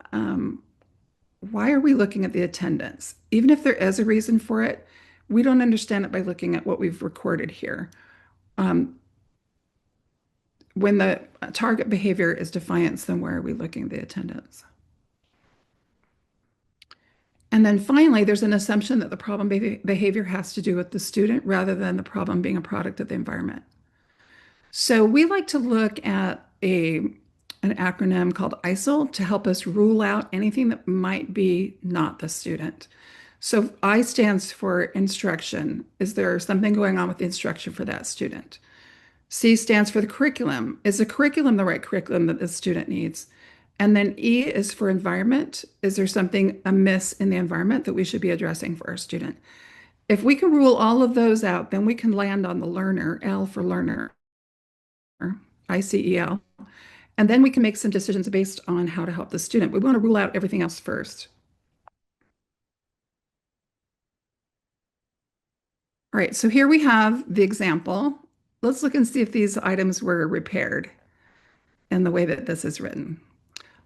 [SPEAKER 2] why are we looking at the attendance? Even if there is a reason for it, we don't understand it by looking at what we've recorded here. When the target behavior is defiance, then where are we looking at the attendance? And then finally, there's an assumption that the problem behavior has to do with the student rather than the problem being a product of the environment. So we like to look at an acronym called ISIL to help us rule out anything that might be not the student. So I stands for instruction. Is there something going on with the instruction for that student? C stands for the curriculum. Is the curriculum the right curriculum that the student needs? And then E is for environment. Is there something amiss in the environment that we should be addressing for our student? If we can rule all of those out, then we can land on the learner, L for learner, ICEL. And then we can make some decisions based on how to help the student. We want to rule out everything else first. All right, so here we have the example. Let's look and see if these items were repaired in the way that this is written.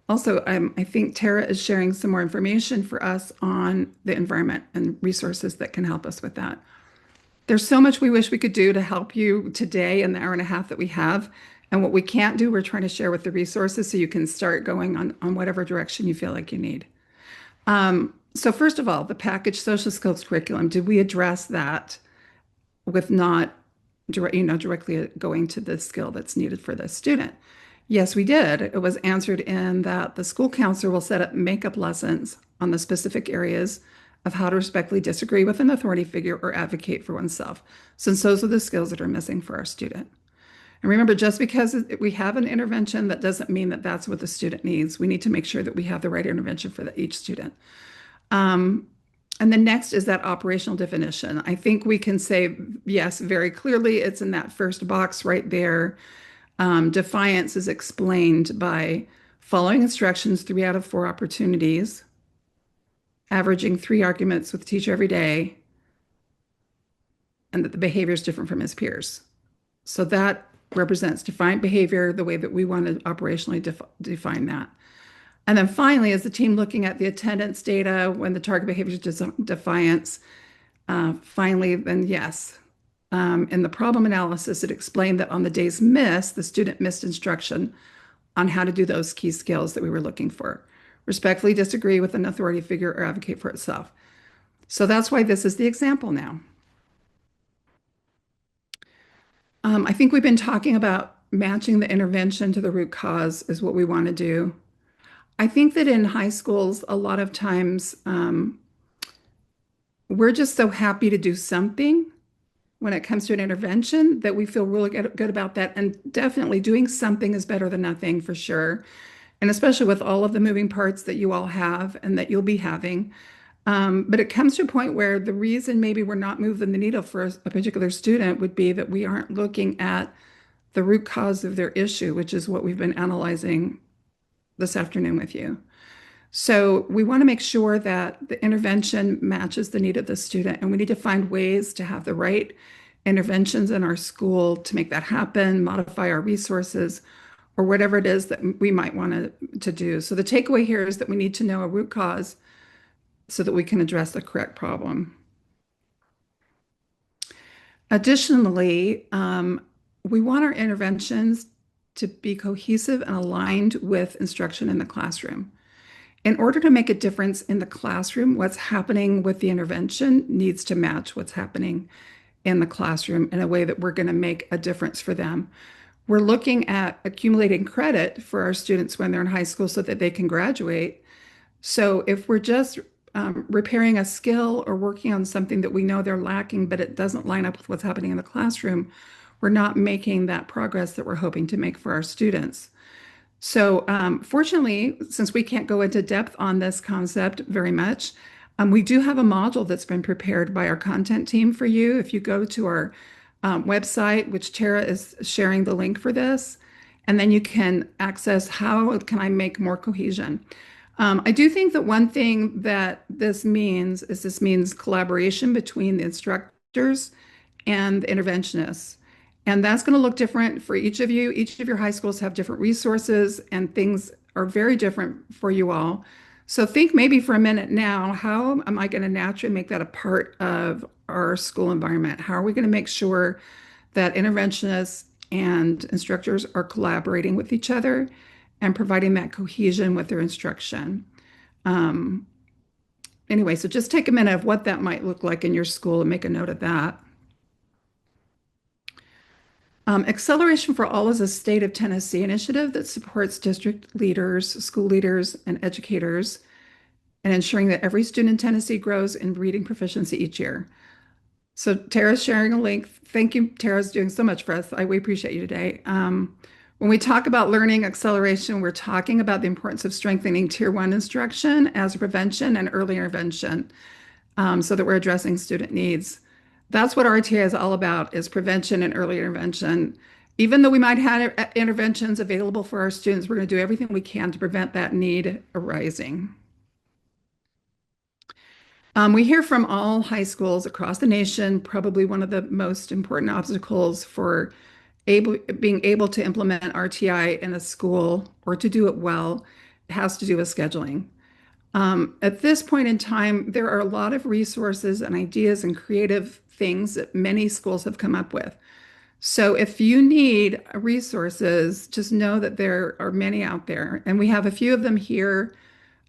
[SPEAKER 2] Also, I think Tara is sharing some more information for us on the environment and resources that can help us with that. There's so much we wish we could do to help you today in the hour and a half that we have. And what we can't do, we're trying to share with the resources so you can start going on whatever direction you feel like you need. So first of all, the package social skills curriculum, did we address that with not directly going to the skill that's needed for the student? Yes, we did. It was answered in that the school counselor will set up makeup lessons on the specific areas of how to respectfully disagree with an authority figure or advocate for oneself, since those are the skills that are missing for our student. And remember, just because we have an intervention, that doesn't mean that that's what the student needs. We need to make sure that we have the right intervention for each student. And then next is that operational definition. I think we can say, yes, very clearly, it's in that first box right there. Defiance is explained by following instructions 3 out of 4 opportunities, averaging 3 arguments with teacher every day, and that the behavior is different from his peers. So that represents defined behavior, the way that we want to operationally define that. And then finally, is the team looking at the attendance data when the target behavior is defiance? Finally, then yes. In the problem analysis, it explained that on the days missed, the student missed instruction on how to do those key skills that we were looking for. Respectfully disagree with an authority figure or advocate for itself. So that's why this is the example now. I think we've been talking about matching the intervention to the root cause is what we want to do. I think that in high schools, a lot of times we're just so happy to do something when it comes to an intervention that we feel really good about that. And definitely doing something is better than nothing for sure. And especially with all of the moving parts that you all have and that you'll be having. But it comes to a point where the reason maybe we're not moving the needle for a particular student would be that we aren't looking at the root cause of their issue, which is what we've been analyzing this afternoon with you. So we want to make sure that the intervention matches the need of the student, and we need to find ways to have the right interventions in our school to make that happen, modify our resources, or whatever it is that we might want to do. So the takeaway here is that we need to know a root cause so that we can address the correct problem. Additionally, we want our interventions to be cohesive and aligned with instruction in the classroom. In order to make a difference in the classroom, what's happening with the intervention needs to match what's happening in the classroom in a way that we're going to make a difference for them. We're looking at accumulating credit for our students when they're in high school so that they can graduate. So if we're just repairing a skill or working on something that we know they're lacking, but it doesn't line up with what's happening in the classroom, we're not making that progress that we're hoping to make for our students. So fortunately, since we can't go into depth on this concept very much, we do have a module that's been prepared by our content team for you. If you go to our website, which Tara is sharing the link for this, and then you can access how can I make more cohesion. I do think that one thing that this means collaboration between the instructors and the interventionists. And that's going to look different for each of you. Each of your high schools have different resources and things are very different for you all. So think maybe for a minute now, how am I going to naturally make that a part of our school environment? How are we going to make sure that interventionists and instructors are collaborating with each other and providing that cohesion with their instruction? Anyway, so just take a minute of what that might look like in your school and make a note of that. Acceleration for All is a state of Tennessee initiative that supports district leaders, school leaders, and educators in ensuring that every student in Tennessee grows in reading proficiency each year. So Tara's sharing a link. Thank you, Tara's doing so much for us. We appreciate you today. When we talk about learning acceleration, we're talking about the importance of strengthening Tier 1 instruction as a prevention and early intervention, so that we're addressing student needs. That's what RTI is all about, is prevention and early intervention. Even though we might have interventions available for our students, we're going to do everything we can to prevent that need arising. We hear from all high schools across the nation, probably one of the most important obstacles for being able to implement RTI in a school or to do it well has to do with scheduling. At this point in time, there are a lot of resources and ideas and creative things that many schools have come up with. So if you need resources, just know that there are many out there, and we have a few of them here.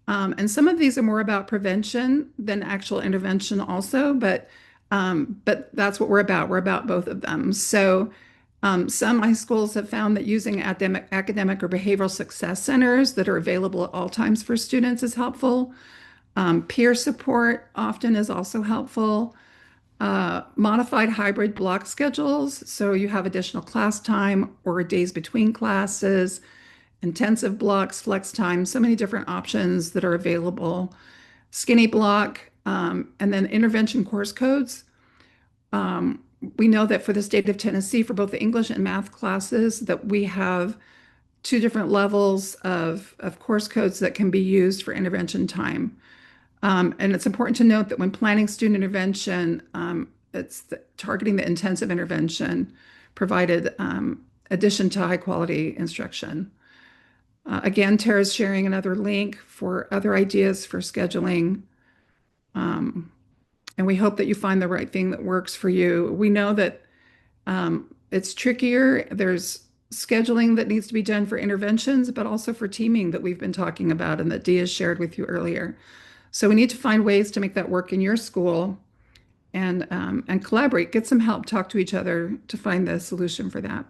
[SPEAKER 2] And some of these are more about prevention than actual intervention also, but that's what we're about. We're about both of them. So some high schools have found that using academic or behavioral success centers that are available at all times for students is helpful. Peer support often is also helpful. Modified hybrid block schedules, so you have additional class time or days between classes, intensive blocks, flex time, so many different options that are available. Skinny block, and then intervention course codes. We know that for the state of Tennessee, for both the English and math classes, that we have two different levels of course codes that can be used for intervention time. And it's important to note that when planning student intervention, it's targeting the intensive intervention provided addition to high quality instruction. Again, Tara's sharing another link for other ideas for scheduling. And we hope that you find the right thing that works for you. We know that it's trickier. There's scheduling that needs to be done for interventions, but also for teaming that we've been talking about and that Dia shared with you earlier. So we need to find ways to make that work in your school and collaborate, get some help, talk to each other to find the solution for that.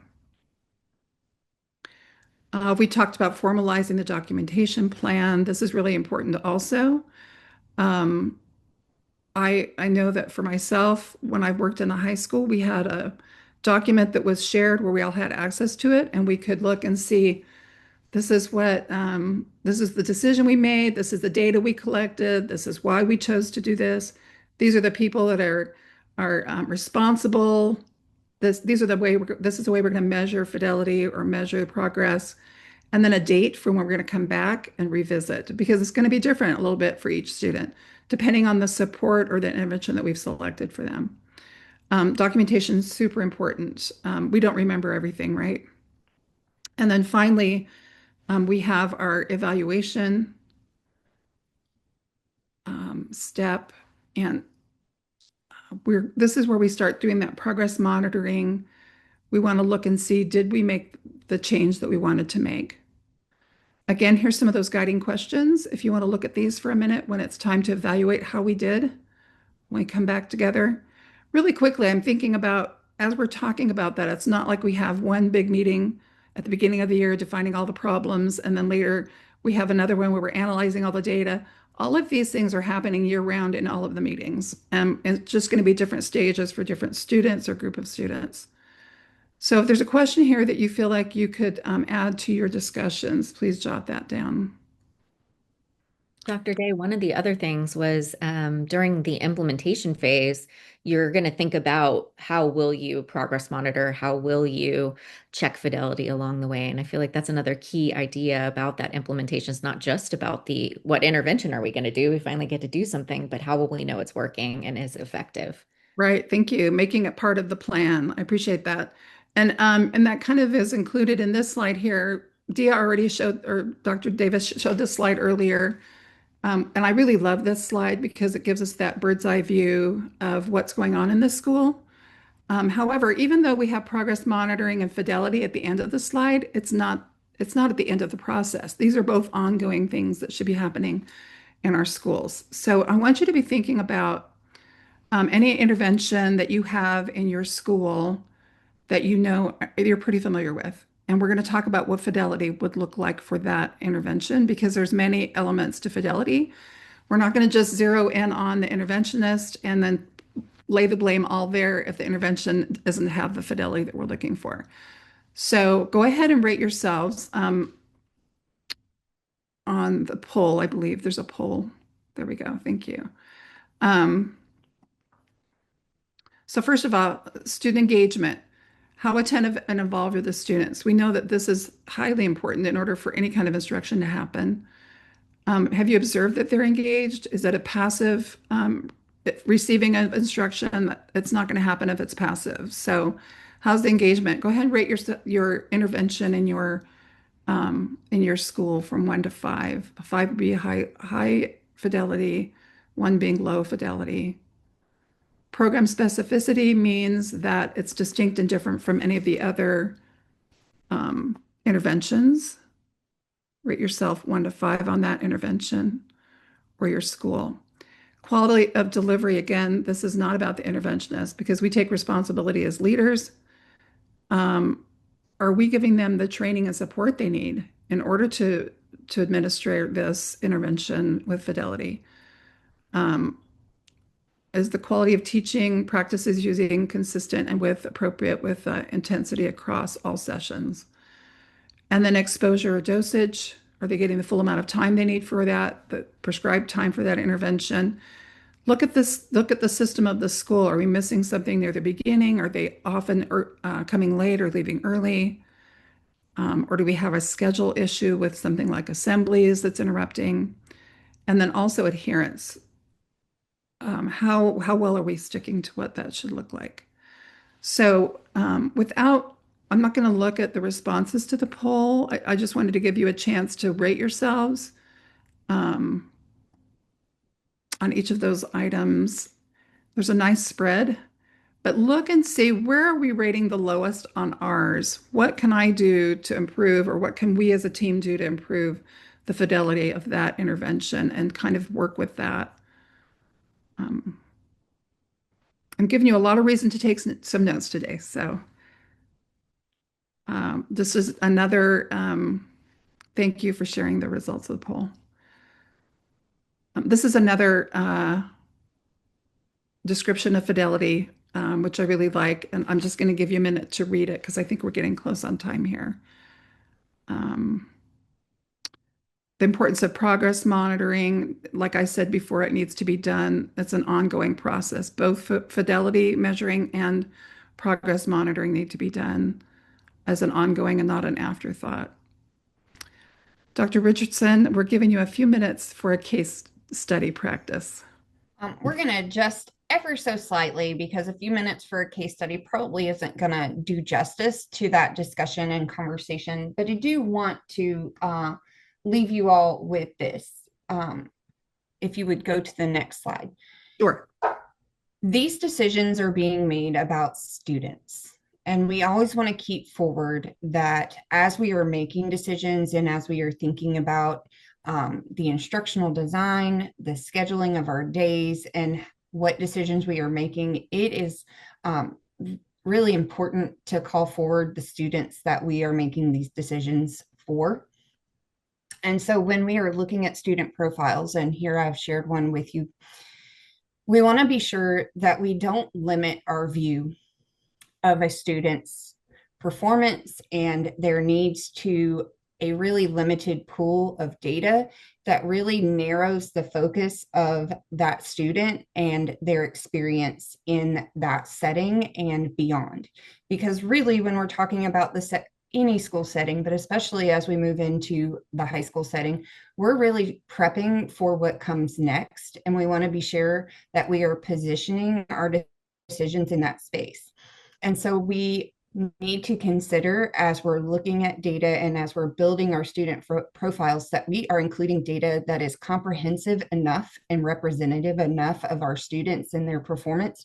[SPEAKER 2] We talked about formalizing the documentation plan. This is really important also. I know that for myself, when I worked in a high school, we had a document that was shared where we all had access to it, and we could look and see this is the decision we made, this is the data we collected, this is why we chose to do this. These are the people that are responsible. This is the way we're going to measure fidelity or measure progress, and then a date for when we're going to come back and revisit, because it's going to be different a little bit for each student, depending on the support or the intervention that we've selected for them. Documentation is super important. We don't remember everything, right? And then finally, we have our evaluation step, and this is where we start doing that progress monitoring. We want to look and see, did we make the change that we wanted to make? Again, here's some of those guiding questions. If you want to look at these for a minute when it's time to evaluate how we did when we come back together. Really quickly, I'm thinking about, as we're talking about that, it's not like we have one big meeting at the beginning of the year defining all the problems, and then later we have another one where we're analyzing all the data. All of these things are happening year round in all of the meetings. And it's just going to be different stages for different students or group of students. So if there's a question here that you feel like you could add to your discussions, please jot that down.
[SPEAKER 1] Dr. Day, one of the other things was during the implementation phase, you're going to think about how will you progress monitor, how will you check fidelity along the way. And I feel like that's another key idea about that implementation. It's not just about what intervention are we going to do? We finally get to do something, but how will we know it's working and is effective?
[SPEAKER 2] Right. Thank you. Making it part of the plan. I appreciate that. And that kind of is included in this slide here. Dia already showed, or Dr. Davis showed this slide earlier. And I really love this slide because it gives us that bird's eye view of what's going on in this school. However, even though we have progress monitoring and fidelity at the end of the slide, it's not at the end of the process. These are both ongoing things that should be happening in our schools. So I want you to be thinking about any intervention that you have in your school that you know you're pretty familiar with. And we're going to talk about what fidelity would look like for that intervention, because there's many elements to fidelity. We're not going to just zero in on the interventionist and then lay the blame all there if the intervention doesn't have the fidelity that we're looking for. So go ahead and rate yourselves on the poll. I believe there's a poll. There we go. Thank you. So first of all, student engagement. How attentive and involved are the students? We know that this is highly important in order for any kind of instruction to happen. Have you observed that they're engaged? Is that a passive receiving of instruction? It's not going to happen if it's passive. So how's the engagement? Go ahead and rate your intervention in your school from 1 to 5. 5 would be high fidelity, 1 being low fidelity. Program specificity means that it's distinct and different from any of the other interventions. Rate yourself 1 to 5 on that intervention or your school. Quality of delivery, again, this is not about the interventionist because we take responsibility as leaders. Are we giving them the training and support they need in order to administer this intervention with fidelity? Is the quality of teaching practices using consistent and with appropriate with intensity across all sessions? And then exposure or dosage, are they getting the full amount of time they need for that, the prescribed time for that intervention? Look at the system of the school. Are we missing something near the beginning? Are they often coming late or leaving early? Or do we have a schedule issue with something like assemblies that's interrupting? And then also adherence. How well are we sticking to what that should look like? So I'm not going to look at the responses to the poll. I just wanted to give you a chance to rate yourselves on each of those items. There's a nice spread, but look and see, where are we rating the lowest on ours? What can I do to improve, or what can we as a team do to improve the fidelity of that intervention and kind of work with that? I'm giving you a lot of reason to take some notes today. So this is another thank you for sharing the results of the poll. This is another description of fidelity, which I really like. And I'm just going to give you a minute to read it because I think we're getting close on time here. The importance of progress monitoring, like I said before, it needs to be done. It's an ongoing process. Both fidelity measuring and progress monitoring need to be done as an ongoing and not an afterthought. Dr. Richardson, we're giving you a few minutes for a case study practice.
[SPEAKER 3] We're going to adjust ever so slightly because a few minutes for a case study probably isn't going to do justice to that discussion and conversation, but I do want to leave you all with this. If you would go to the next slide.
[SPEAKER 2] Sure.
[SPEAKER 3] These decisions are being made about students. And we always want to keep forward that as we are making decisions and as we are thinking about the instructional design, the scheduling of our days, and what decisions we are making, it is really important to call forward the students that we are making these decisions for. And so when we are looking at student profiles, and here I've shared one with you, we want to be sure that we don't limit our view of a student's performance and their needs to a really limited pool of data that really narrows the focus of that student and their experience in that setting and beyond. Because really, when we're talking about any school setting, but especially as we move into the high school setting, we're really prepping for what comes next. And we want to be sure that we are positioning our decisions in that space. And so we need to consider, as we're looking at data and as we're building our student profiles, that we are including data that is comprehensive enough and representative enough of our students and their performance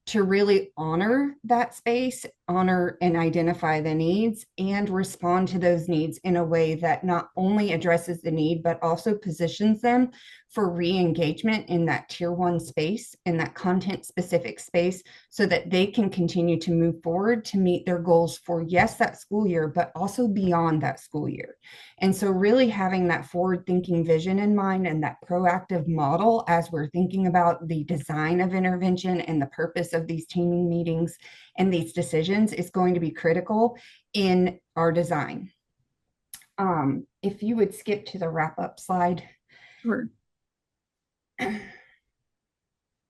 [SPEAKER 3] to really honor that space, honor and identify the needs, and respond to those needs in a way that not only addresses the need, but also positions them for re-engagement in that tier 1 space, in that content specific space, so that they can continue to move forward to meet their goals for, yes, that school year, but also beyond that school year. And so really having that forward thinking vision in mind and that proactive model as we're thinking about the design of intervention and the purpose of these teaming meetings and these decisions decisions is going to be critical in our design. If you would skip to the wrap-up slide.
[SPEAKER 2] Sure.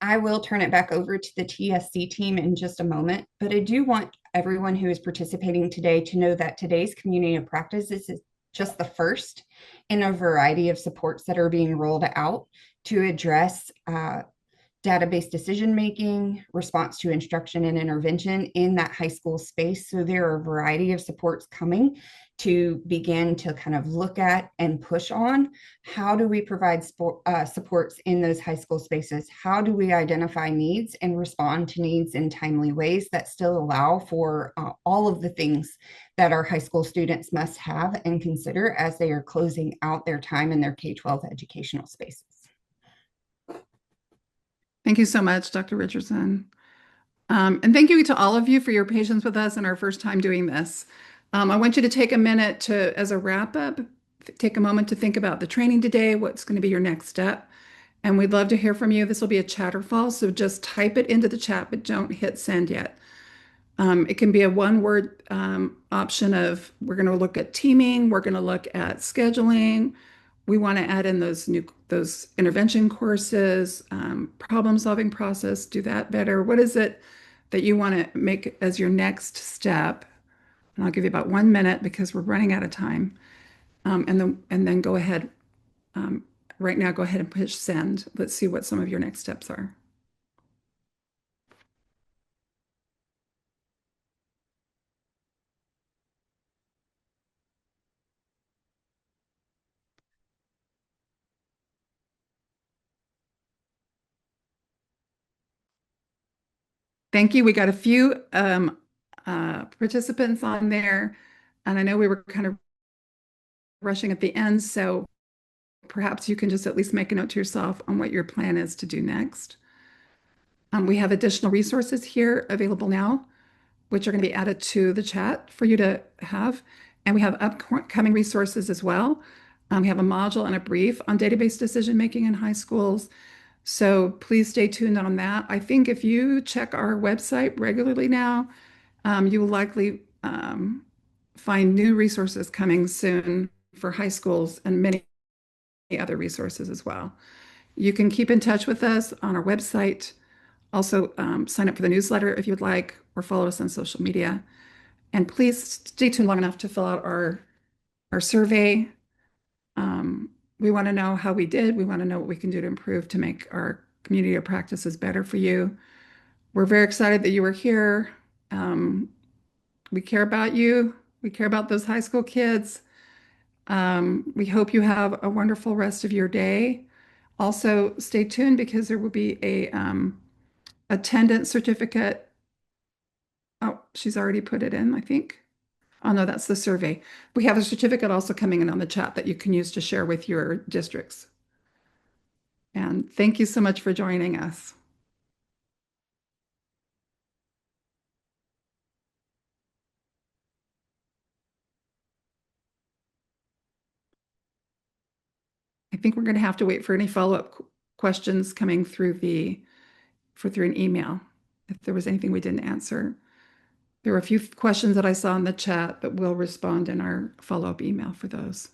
[SPEAKER 3] I will turn it back over to the TSC team in just a moment, but I do want everyone who is participating today to know that today's community of practice is just the first in a variety of supports that are being rolled out to address database decision-making, response to instruction and intervention in that high school space. So there are a variety of supports coming to begin to kind of look at and push on how do we provide supports in those high school spaces? How do we identify needs and respond to needs in timely ways that still allow for all of the things that our high school students must have and consider as they are closing out their time in their K-12 educational spaces?
[SPEAKER 2] Thank you so much, Dr. Richardson. And thank you to all of you for your patience with us and our first time doing this. I want you to take a minute to, as a wrap up, take a moment to think about the training today, what's going to be your next step. And we'd love to hear from you. This will be a Chatterfall, so just type it into the chat, but don't hit send yet. It can be a one-word option of, we're going to look at teaming, we're going to look at scheduling. We want to add in those intervention courses, problem-solving process, do that better. What is it that you want to make as your next step? And I'll give you about 1 minute because we're running out of time. And then go ahead. Right now, go ahead and push send. Let's see what some of your next steps are. Thank you. We got a few participants on there, and I know we were kind of rushing at the end, so perhaps you can just at least make a note to yourself on what your plan is to do next. We have additional resources here available now, which are going to be added to the chat for you to have. And we have upcoming resources as well. We have a module and a brief on database decision making in high schools. So please stay tuned on that. I think if you check our website regularly now, you will likely find new resources coming soon for high schools and many other resources as well. You can keep in touch with us on our website. Also, sign up for the newsletter if you would like, or follow us on social media. And please stay tuned long enough to fill out our survey. We want to know how we did. We want to know what we can do to improve to make our community of practices better for you. We're very excited that you were here. We care about you. We care about those high school kids. We hope you have a wonderful rest of your day. Also, stay tuned because there will be a attendance certificate. Oh, she's already put it in, I think. Oh, no, that's the survey. We have a certificate also coming in on the chat that you can use to share with your districts. And thank you so much for joining us. I think we're going to have to wait for any follow-up questions coming through through an email. If there was anything we didn't answer. There were a few questions that I saw in the chat, but we'll respond in our follow-up email for those.